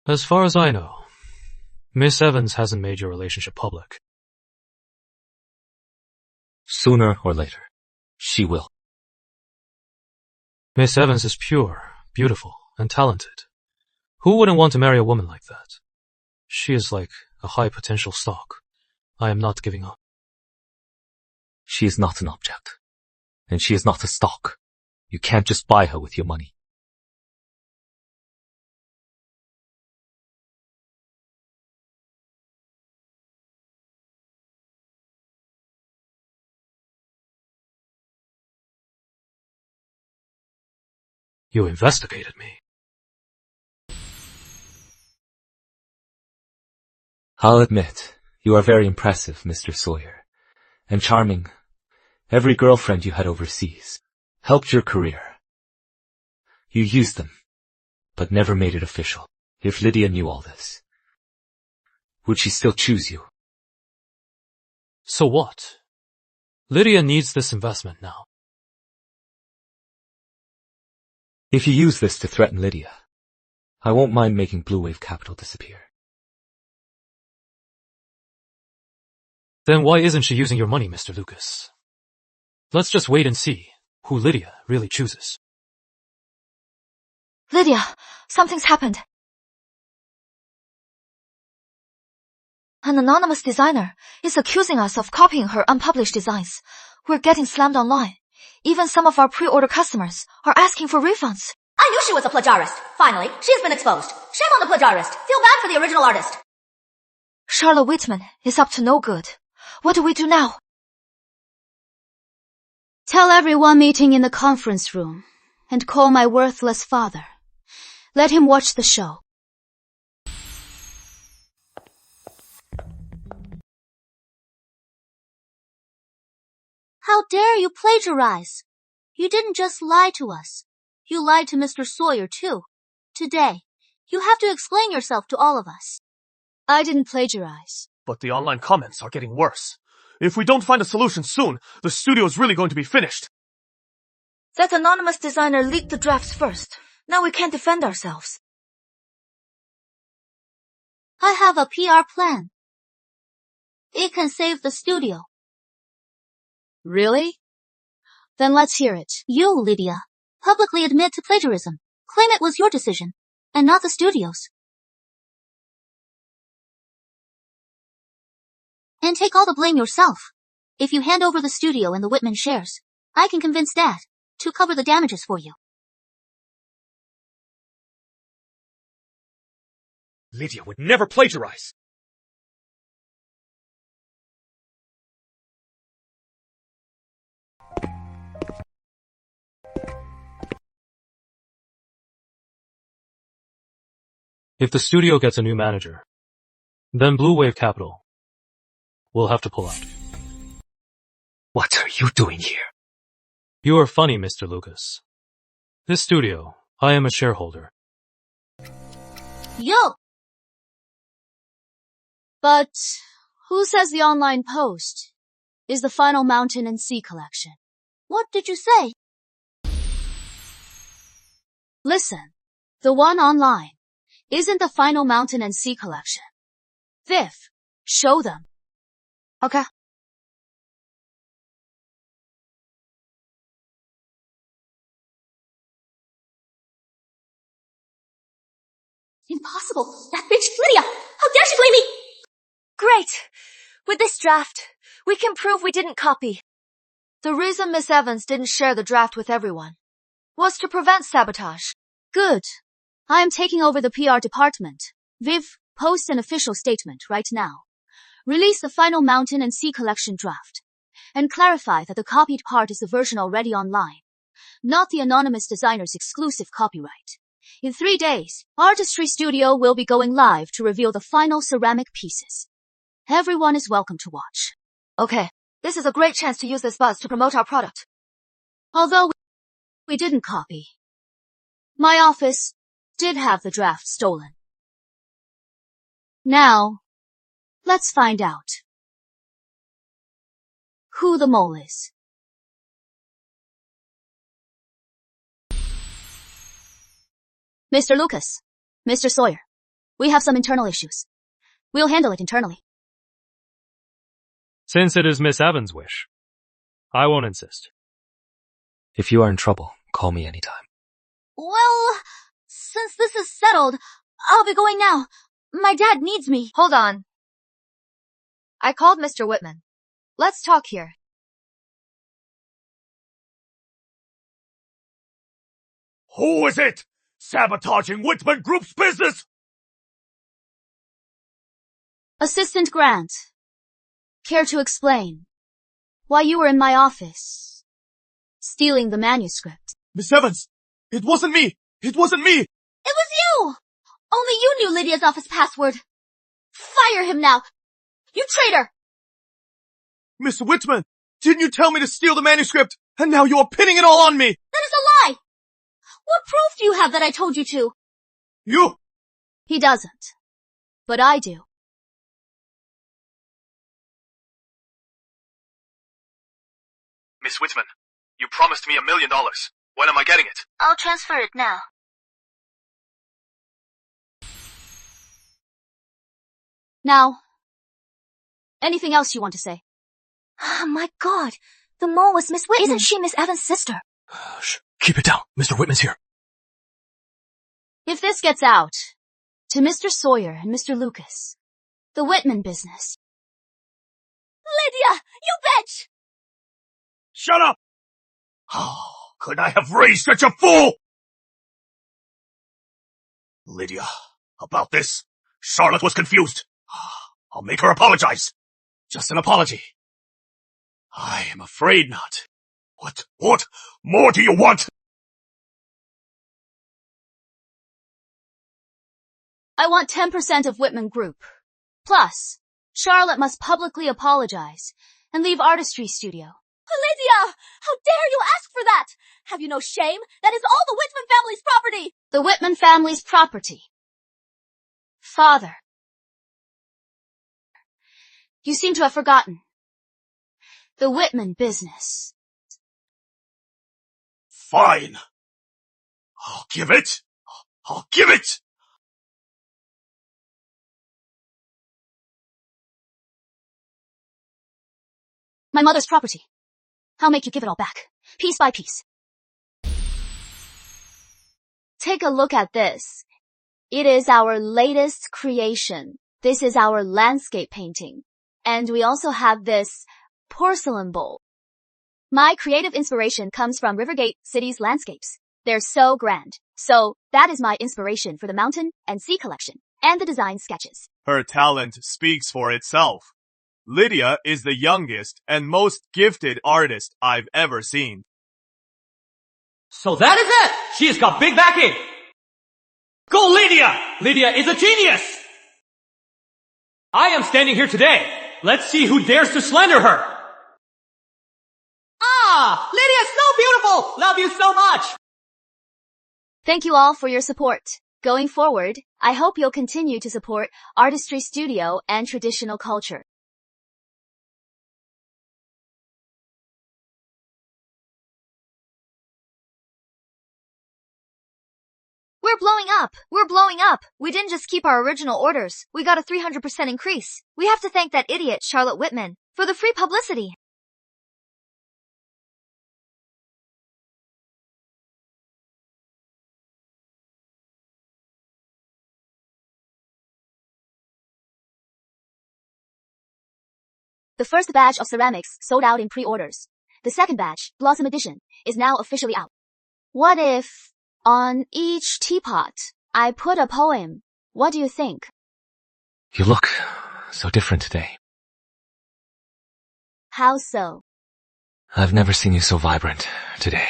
As far as I know, Miss Evans hasn't made your relationship public. Sooner or later, she will. Miss Evans is pure, beautiful, and talented. Who wouldn't want to marry a woman like that? She is like a high-potential stock. I am not giving up. She is not an object. And she is not a stock. You can't just buy her with your money. You investigated me. I'll admit, you are very impressive, Mr. Sawyer. And charming. Every girlfriend you had overseas helped your career. You used them, but never made it official. If Lydia knew all this, would she still choose you? So what? Lydia needs this investment now. If you use this to threaten Lydia, I won't mind making Blue Wave Capital disappear. Then why isn't she using your money, Mr. Lucas? Let's just wait and see who Lydia really chooses. Lydia, something's happened. An anonymous designer is accusing us of copying her unpublished designs. We're getting slammed online. Even some of our pre-order customers are asking for refunds. I knew she was a plagiarist. Finally, she's been exposed. Shame on the plagiarist. Feel bad for the original artist. Charlotte Whitman is up to no good. What do we do now? Tell everyone meeting in the conference room and call my worthless father. Let him watch the show. How dare you plagiarize? You didn't just lie to us. You lied to Mr. Sawyer, too. Today, you have to explain yourself to all of us. I didn't plagiarize. But the online comments are getting worse. If we don't find a solution soon, the studio is really going to be finished. That anonymous designer leaked the drafts first. Now we can't defend ourselves. I have a PR plan. It can save the studio. Really? Then let's hear it. You, Lydia, publicly admit to plagiarism. Claim it was your decision, and not the studio's. And take all the blame yourself. If you hand over the studio and the Whitman shares, I can convince Dad to cover the damages for you. Lydia would never plagiarize. If the studio gets a new manager, then Blue Wave Capital will have to pull out. What are you doing here? You are funny, Mr. Lucas. This studio, I am a shareholder. Yo! But who says the online post is the final Mountain and Sea collection? What did you say? Listen, the one online isn't the final Mountain and Sea collection. Viv, show them. Okay. Impossible! That bitch Lydia! How dare she blame me! Great! With this draft, we can prove we didn't copy. The reason Miss Evans didn't share the draft with everyone was to prevent sabotage. Good. I am taking over the PR department. Viv, post an official statement right now. Release the final Mountain and Sea collection draft. And clarify that the copied part is the version already online, not the anonymous designer's exclusive copyright. In 3 days, Artistry Studio will be going live to reveal the final ceramic pieces. Everyone is welcome to watch. Okay, this is a great chance to use this buzz to promote our product. Although we didn't copy, my office did have the draft stolen. Now, let's find out who the mole is. Mr. Lucas, Mr. Sawyer, we have some internal issues. We'll handle it internally. Since it is Miss Evans' wish, I won't insist. If you are in trouble, call me anytime. Well, since this is settled, I'll be going now. My dad needs me. Hold on. I called Mr. Whitman. Let's talk here. Who is it? Sabotaging Whitman Group's business? Assistant Grant, care to explain why you were in my office, stealing the manuscript? Miss Evans, it wasn't me! It wasn't me! It was you! Only you knew Lydia's office password. Fire him now! You traitor! Mr. Whitman, didn't you tell me to steal the manuscript, and now you're pinning it all on me? That is a lie! What proof do you have that I told you to? You! He doesn't. But I do. Miss Whitman, you promised me $1 million. When am I getting it? I'll transfer it now. Now, anything else you want to say? Oh my God, the mole was Miss Whitman. Isn't she Miss Evans' sister? Shh, keep it down. Mr. Whitman's here. If this gets out to Mr. Sawyer and Mr. Lucas, the Whitman business. Lydia, you bitch! Shut up! Oh, could I have raised such a fool? Lydia, about this, Charlotte was confused. I'll make her apologize. Just an apology. I am afraid not. What more do you want? I want 10% of Whitman Group. Plus, Charlotte must publicly apologize and leave Artistry Studio. Lydia! How dare you ask for that? Have you no shame? That is all the Whitman family's property! The Whitman family's property. Father. You seem to have forgotten. The Whitman business. Fine. I'll give it. I'll give it! My mother's property. I'll make you give it all back, piece by piece. Take a look at this. It is our latest creation. This is our landscape painting. And we also have this porcelain bowl. My creative inspiration comes from Rivergate City's landscapes. They're so grand. So that is my inspiration for the mountain and sea collection and the design sketches. Her talent speaks for itself. Lydia is the youngest and most gifted artist I've ever seen. So that is it! She's got big backing! Go Lydia! Lydia is a genius! I am standing here today. Let's see who dares to slander her. Ah! Lydia's so beautiful! Love you so much! Thank you all for your support. Going forward, I hope you'll continue to support Artistry Studio and traditional culture. We're blowing up! We're blowing up! We didn't just keep our original orders. We got a 300% increase. We have to thank that idiot, Charlotte Whitman, for the free publicity. The first batch of ceramics sold out in pre-orders. The second batch, Blossom Edition, is now officially out. What if, on each teapot, I put a poem? What do you think? You look so different today. How so? I've never seen you so vibrant today.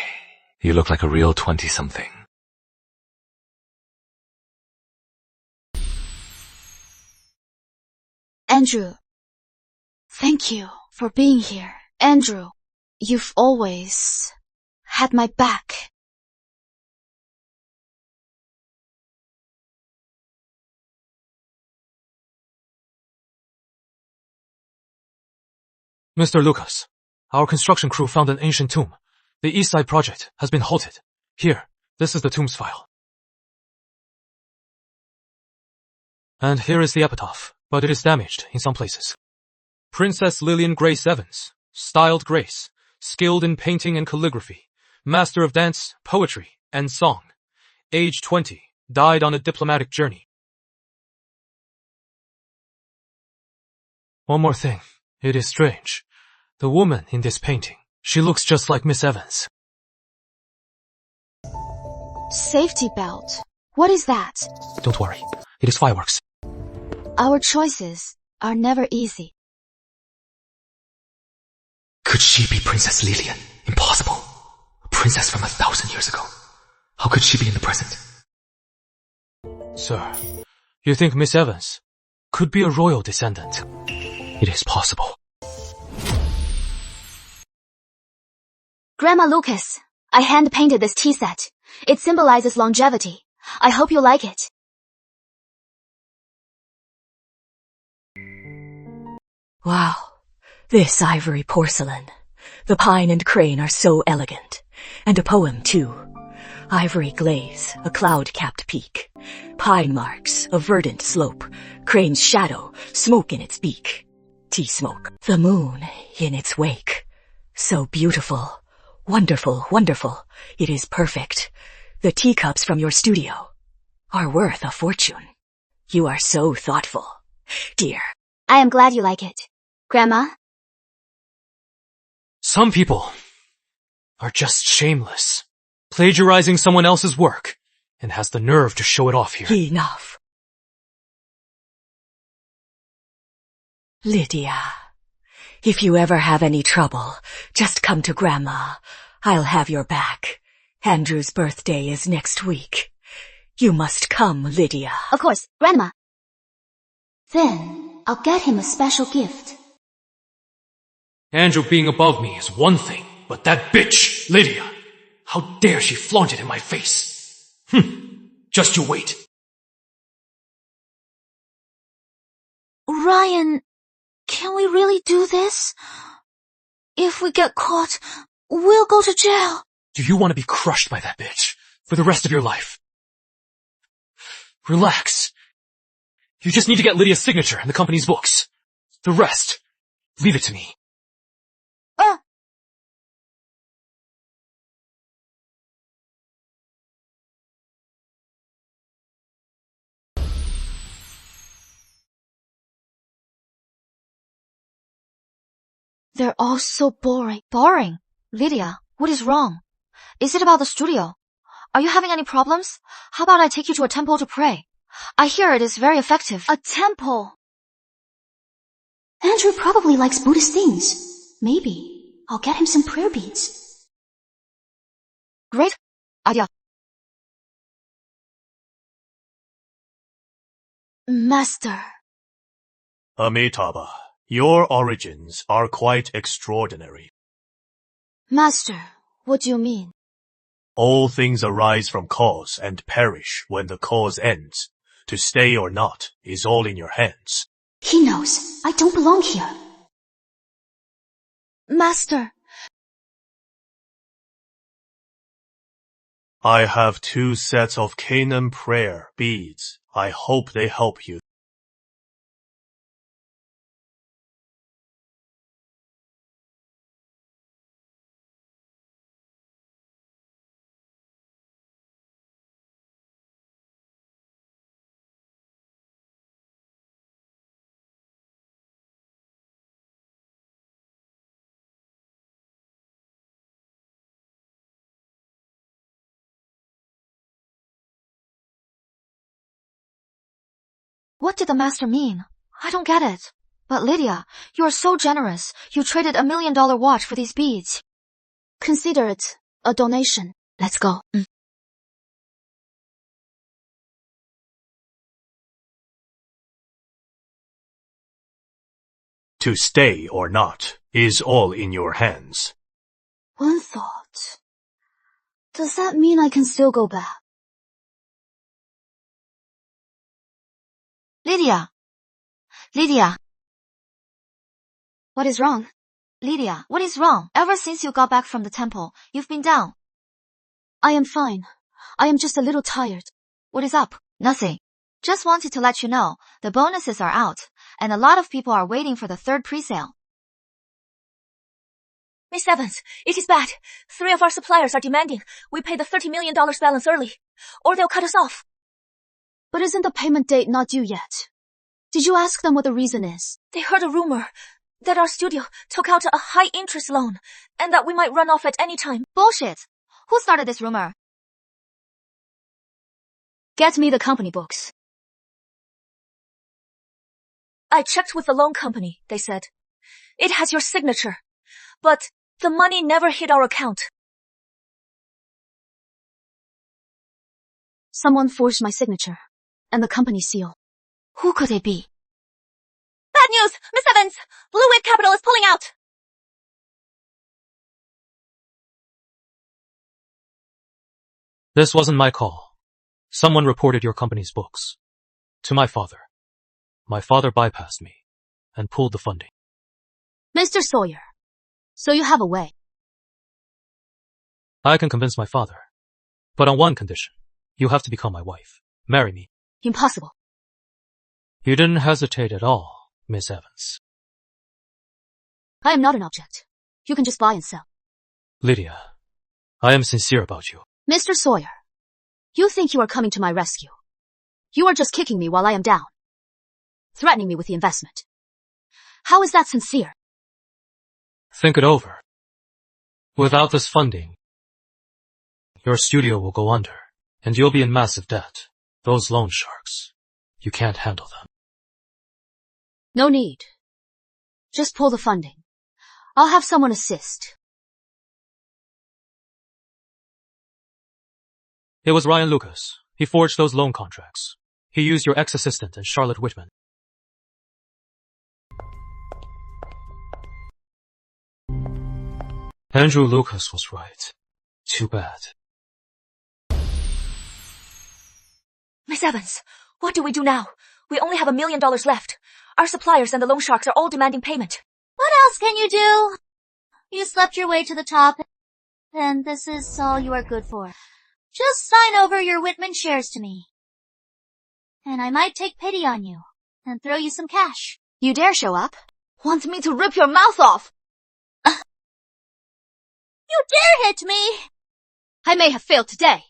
You look like a real 20-something. Andrew, thank you for being here. Andrew, you've always had my back. Mr. Lucas, our construction crew found an ancient tomb. The East Side project has been halted. Here, this is the tomb's file. And here is the epitaph, but it is damaged in some places. Princess Lillian Grace Evans, styled Grace, skilled in painting and calligraphy, master of dance, poetry, and song. Age 20, died on a diplomatic journey. One more thing. It is strange. The woman in this painting, she looks just like Miss Evans. Safety belt. What is that? Don't worry. It is fireworks. Our choices are never easy. Could she be Princess Lillian? Impossible. A princess from 1,000 years ago. How could she be in the present? Sir, you think Miss Evans could be a royal descendant? It is possible. Grandma Lucas, I hand-painted this tea set. It symbolizes longevity. I hope you like it. Wow, this ivory porcelain. The pine and crane are so elegant. And a poem, too. Ivory glaze, a cloud-capped peak. Pine marks, a verdant slope. Crane's shadow, smoke in its beak. Tea smoke, the moon in its wake. So beautiful, wonderful, wonderful. It is perfect. The teacups from your studio are worth a fortune. You are so thoughtful. Dear. I am glad you like it. Grandma? Some people are just shameless, plagiarizing someone else's work, and has the nerve to show it off here. Enough. Lydia, if you ever have any trouble, just come to Grandma. I'll have your back. Andrew's birthday is next week. You must come, Lydia. Of course, Grandma. Then, I'll get him a special gift. Andrew being above me is one thing, but that bitch, Lydia, how dare she flaunt it in my face? Just you wait. Ryan, can we really do this? If we get caught, we'll go to jail. Do you want to be crushed by that bitch for the rest of your life? Relax. You just need to get Lydia's signature in the company's books. The rest, leave it to me. They're all so boring. Boring? Lydia, what is wrong? Is it about the studio? Are you having any problems? How about I take you to a temple to pray? I hear it is very effective. A temple? Andrew probably likes Buddhist things. Maybe I'll get him some prayer beads. Great idea. Master. Amitabha, your origins are quite extraordinary. Master, what do you mean? All things arise from cause and perish when the cause ends. To stay or not is all in your hands. He knows I don't belong here. Master. I have 2 sets of Canaan prayer beads. I hope they help you. What did the master mean? I don't get it. But Lydia, you are so generous. You traded $1 million watch for these beads. Consider it a donation. Let's go. To stay or not is all in your hands. One thought. Does that mean I can still go back? Lydia! Lydia! What is wrong? Lydia, what is wrong? Ever since you got back from the temple, you've been down. I am fine. I am just a little tired. What is up? Nothing. Just wanted to let you know, the bonuses are out, and a lot of people are waiting for the 3rd presale. Miss Evans, it is bad. 3 of our suppliers are demanding we pay the $30 million balance early, or they'll cut us off. But isn't the payment date not due yet? Did you ask them what the reason is? They heard a rumor that our studio took out a high-interest loan, and that we might run off at any time. Bullshit! Who started this rumor? Get me the company books. I checked with the loan company, they said. It has your signature, but the money never hit our account. Someone forged my signature and the company seal. Who could it be? Bad news! Miss Evans! Blue Wave Capital is pulling out! This wasn't my call. Someone reported your company's books. To my father. My father bypassed me and pulled the funding. Mr. Sawyer, so you have a way. I can convince my father. But on one condition. You have to become my wife. Marry me. Impossible. You didn't hesitate at all, Miss Evans. I am not an object. You can just buy and sell. Lydia, I am sincere about you. Mr. Sawyer, you think you are coming to my rescue. You are just kicking me while I am down. Threatening me with the investment. How is that sincere? Think it over. Without this funding, your studio will go under, and you'll be in massive debt. Those loan sharks, you can't handle them. No need. Just pull the funding. I'll have someone assist. It was Ryan Lucas. He forged those loan contracts. He used your ex-assistant and Charlotte Whitman. Andrew Lucas was right. Too bad. Miss Evans, what do we do now? We only have $1 million left. Our suppliers and the loan sharks are all demanding payment. What else can you do? You slept your way to the top, and this is all you are good for. Just sign over your Whitman shares to me. And I might take pity on you, and throw you some cash. You dare show up? Want me to rip your mouth off? You dare hit me! I may have failed today,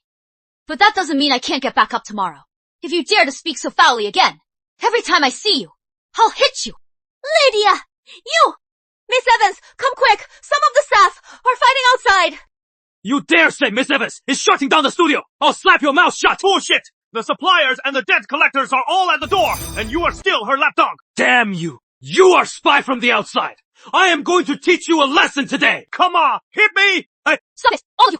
but that doesn't mean I can't get back up tomorrow. If you dare to speak so foully again, every time I see you, I'll hit you. Lydia! You! Miss Evans, come quick! Some of the staff are fighting outside! You dare say Miss Evans is shutting down the studio! I'll slap your mouth shut! Bullshit! The suppliers and the debt collectors are all at the door, and you are still her lapdog! Damn you! You are spy from the outside! I am going to teach you a lesson today! Come on, hit me! Stop it, all of you!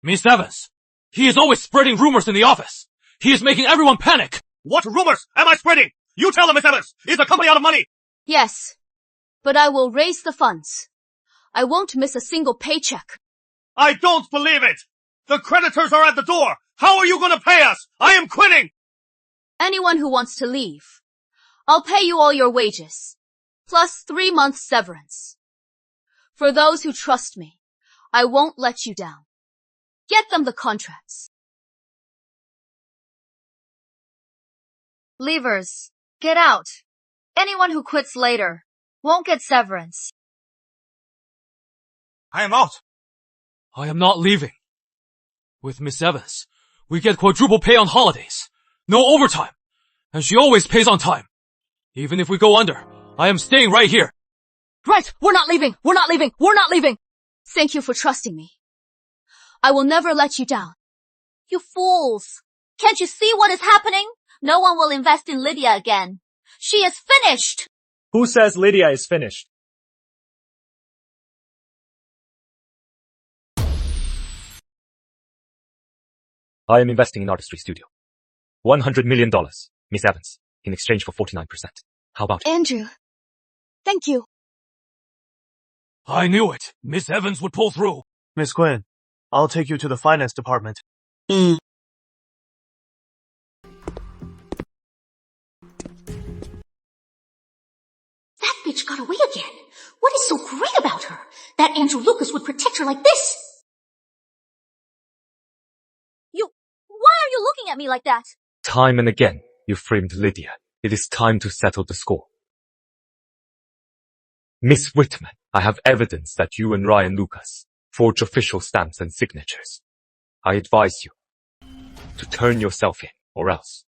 Miss Evans, he is always spreading rumors in the office. He is making everyone panic. What rumors am I spreading? You tell them, Miss Evans! Is the company out of money? Yes, but I will raise the funds. I won't miss a single paycheck. I don't believe it! The creditors are at the door! How are you gonna pay us? I am quitting! Anyone who wants to leave, I'll pay you all your wages, plus 3 months severance. For those who trust me, I won't let you down. Get them the contracts. Leavers, get out. Anyone who quits later won't get severance. I am out. I am not leaving. With Miss Evans, we get quadruple pay on holidays. No overtime. And she always pays on time. Even if we go under, I am staying right here. Right, we're not leaving! We're not leaving! We're not leaving! Thank you for trusting me. I will never let you down. You fools! Can't you see what is happening? No one will invest in Lydia again. She is finished! Who says Lydia is finished? I am investing in Artistry Studio. $100 million, Miss Evans, in exchange for 49%. How about it? Andrew, thank you. I knew it. Miss Evans would pull through. Miss Quinn, I'll take you to the finance department. That bitch got away again. What is so great about her? That Andrew Lucas would protect her like this. Why are you looking at me like that? Time and again, you framed Lydia. It is time to settle the score. Miss Whitman, I have evidence that you and Ryan Lucas forged official stamps and signatures. I advise you to turn yourself in, or else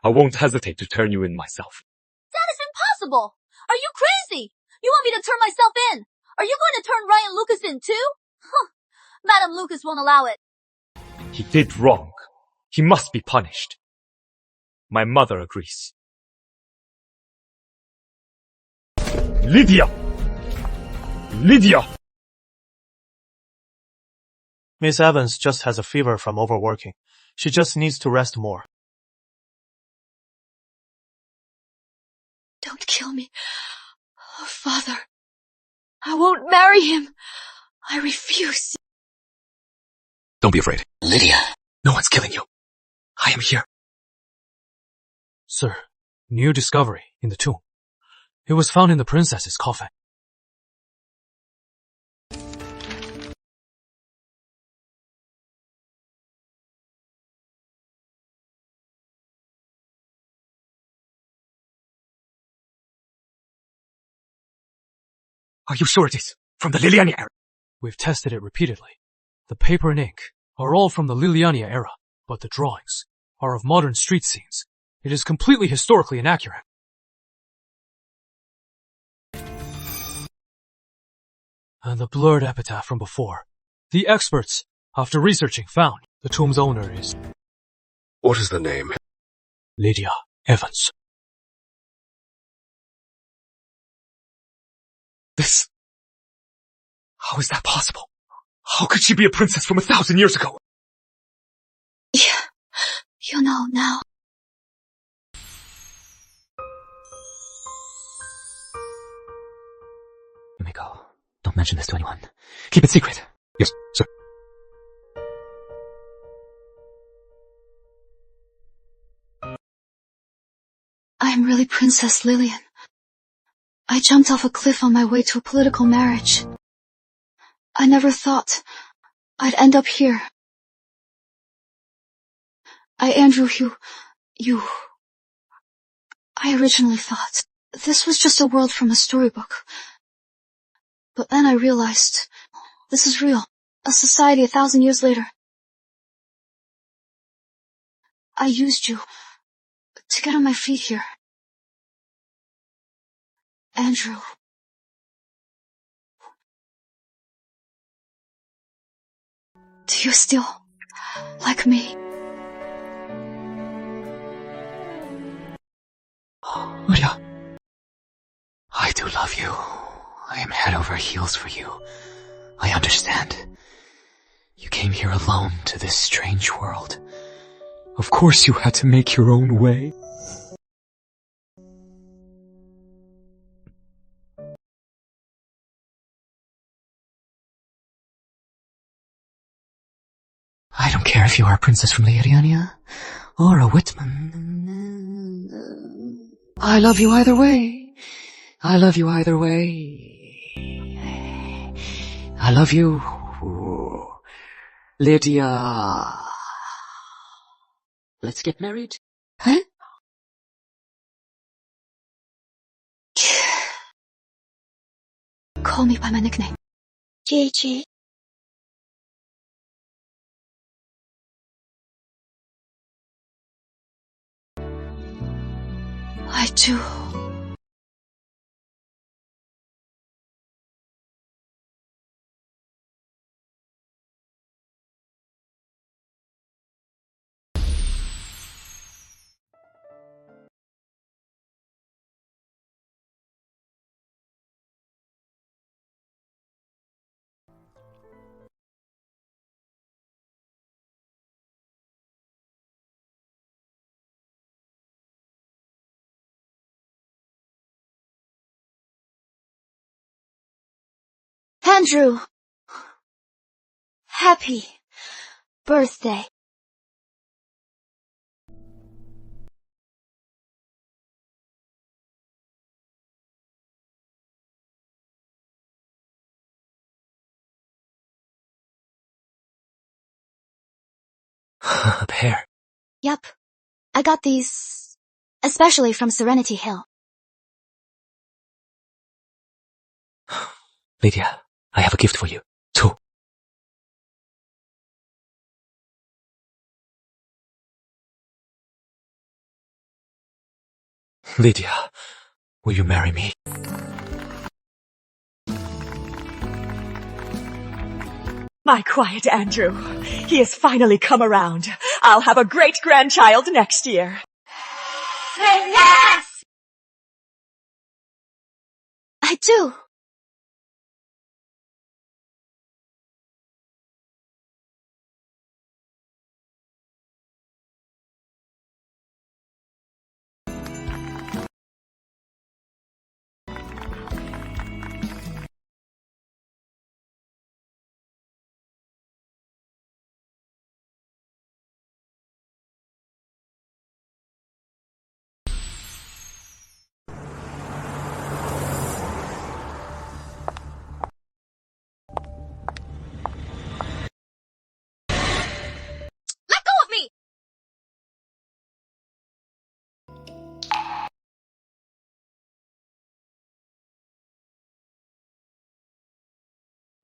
I won't hesitate to turn you in myself. That is impossible! Are you crazy? You want me to turn myself in? Are you going to turn Ryan Lucas in too? Huh. Madam Lucas won't allow it. He did wrong. He must be punished. My mother agrees. Lydia! Lydia! Miss Evans just has a fever from overworking. She just needs to rest more. Don't kill me. Oh, Father. I won't marry him. I refuse. Don't be afraid. Lydia. No one's killing you. I am here. Sir, new discovery in the tomb. It was found in the princess's coffin. Are you sure it is from the Liliana era? We've tested it repeatedly. The paper and ink are all from the Liliana era, but the drawings are of modern street scenes. It is completely historically inaccurate. And the blurred epitaph from before. The experts, after researching, found the tomb's owner is... What is the name? Lydia Evans. This... How is that possible? How could she be a princess from 1,000 years ago? Yeah, you know now. Yumiko, don't mention this to anyone. Keep it secret. Yes, sir. I'm really Princess Lillian. I jumped off a cliff on my way to a political marriage. I never thought I'd end up here. Andrew, I originally thought this was just a world from a storybook. But then I realized this is real, a society 1,000 years later. I used you to get on my feet here. Andrew. Do you still like me? Lydia, I do love you. I am head over heels for you. I understand. You came here alone to this strange world. Of course you had to make your own way. I don't care if you are a princess from Liariania or a Whitman. I love you either way. I love you either way. I love you, Lydia. Let's get married. Huh? Call me by my nickname. Gigi. I do. Andrew! Happy birthday. A pear. Yup. I got these, especially from Serenity Hill. Lydia, I have a gift for you, too. Lydia, will you marry me? My quiet Andrew. He has finally come around. I'll have a great-grandchild next year. Yes! I do.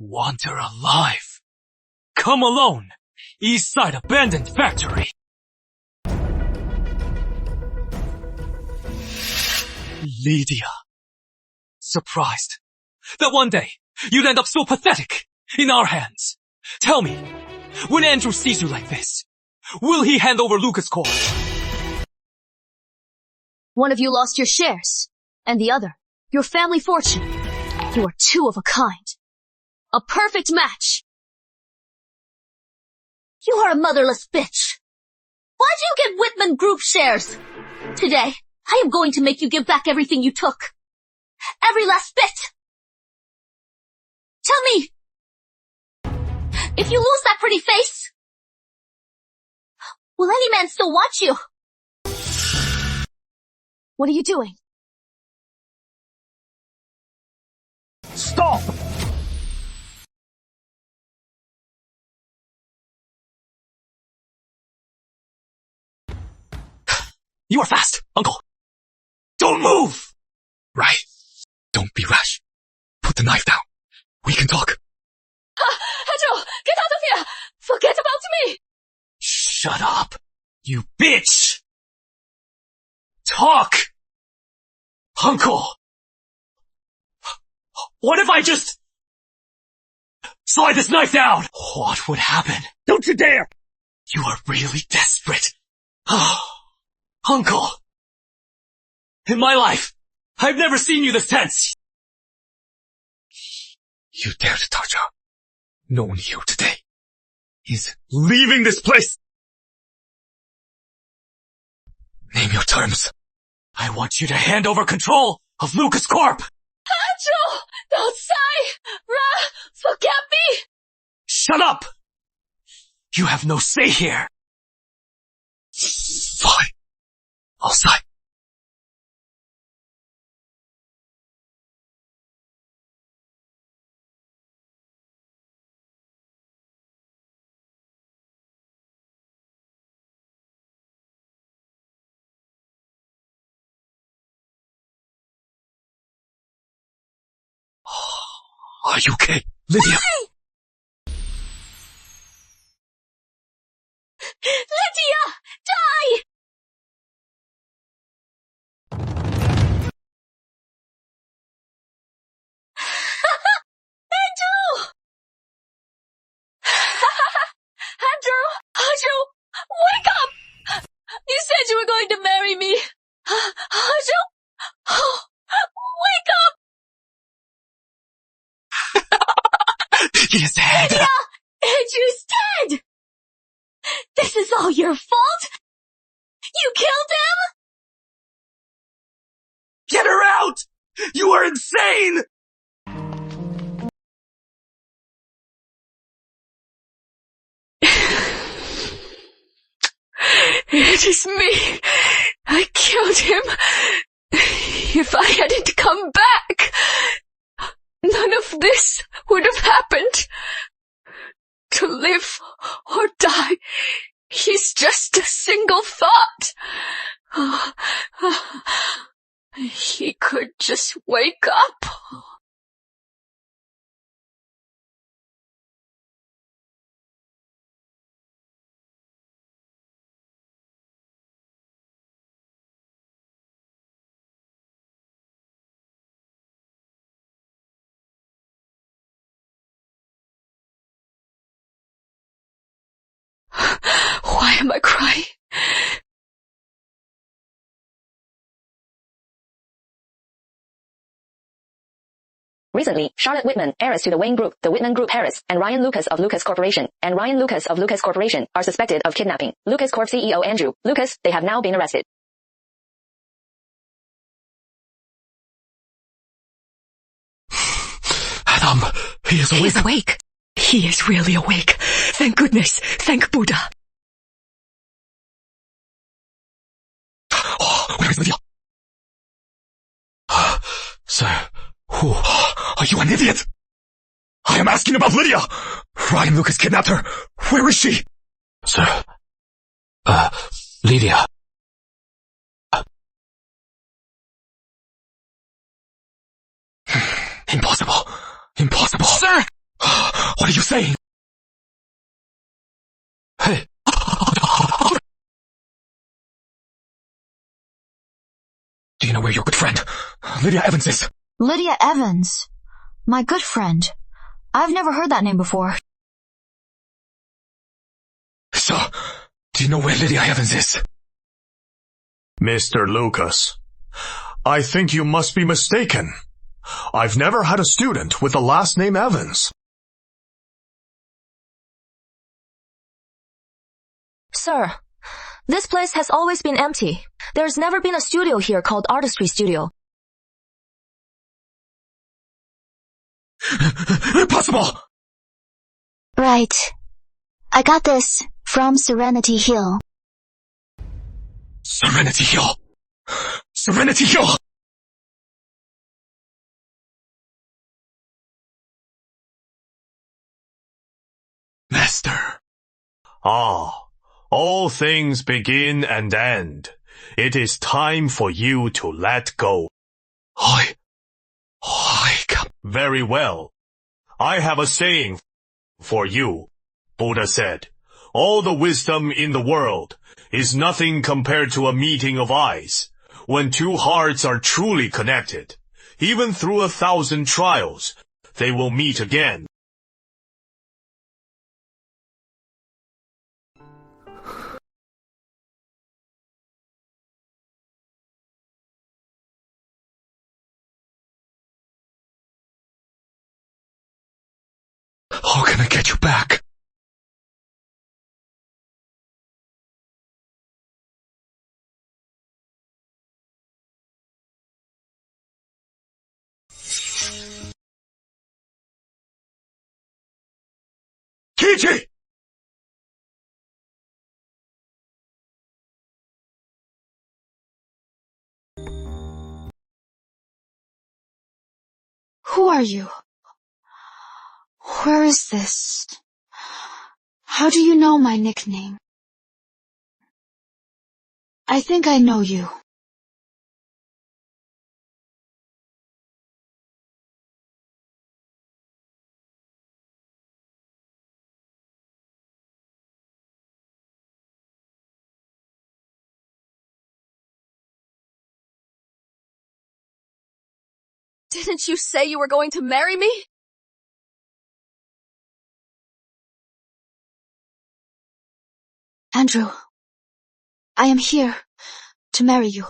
Wander alive. Come alone. East Side Abandoned Factory. Lydia. Surprised that one day you'd end up so pathetic in our hands. Tell me, when Andrew sees you like this, will he hand over Lucas Corp? One of you lost your shares, and the other, your family fortune. You are two of a kind. A perfect match. You are a motherless bitch. Why'd you get Whitman Group shares? Today, I am going to make you give back everything you took. Every last bit. Tell me, if you lose that pretty face, will any man still want you? What are you doing? Stop! You are fast, Uncle. Don't move! Right. Don't be rash. Put the knife down. We can talk. Andrew, get out of here! Forget about me! Shut up, you bitch! Talk! Uncle! What if I just slide this knife down? What would happen? Don't you dare! You are really desperate. Oh, Uncle. In my life, I've never seen you this tense. You dare to touch her. No one here today is leaving this place. Name your terms. I want you to hand over control of Lucas Corp. Andrew! Don't say! Forget me! Shut up! You have no say here. Fine. I'll sign. Are you okay, Lydia? Lydia! Die! Andrew! Andrew, wake up! You said you were going to marry me. Andrew, wake up! He is dead. Lydia! Andrew's dead! This is all your fault? You killed him? Get her out! You are insane! It is me. I killed him. If I hadn't come back, none of this would have happened. To live or die is just a single thought. He could just wake up. Why am I crying? Recently, Charlotte Whitman, heiress to the Wayne Group, the Whitman Group Harris, and Ryan Lucas of Lucas Corporation, and Ryan Lucas of Lucas Corporation are suspected of kidnapping Lucas Corp CEO Andrew Lucas. They have now been arrested. Adam, he is awake. He's awake. He is really awake. Thank goodness. Thank Buddha. Where is Lydia? Sir, who? Are you an idiot? I am asking about Lydia! Ryan Lucas kidnapped her. Where is she? Sir, Lydia. Impossible. Impossible. Sir! What are you saying? Hey. Do you know where your good friend, Lydia Evans is? Lydia Evans? My good friend. I've never heard that name before. So, do you know where Lydia Evans is? Mr. Lucas, I think you must be mistaken. I've never had a student with the last name Evans. Sir, this place has always been empty. There's never been a studio here called Artistry Studio. Impossible! Right. I got this from Serenity Hill. Serenity Hill! Serenity Hill! Master. All things begin and end. It is time for you to let go. I come. Very well. I have a saying for you. Buddha said, all the wisdom in the world is nothing compared to a meeting of eyes. When two hearts are truly connected, Even through 1,000 trials, they will meet again. How can I get you back? Kichi! Who are you? Where is this? How do you know my nickname? I think I know you. Didn't you say you were going to marry me? Andrew, I am here to marry you.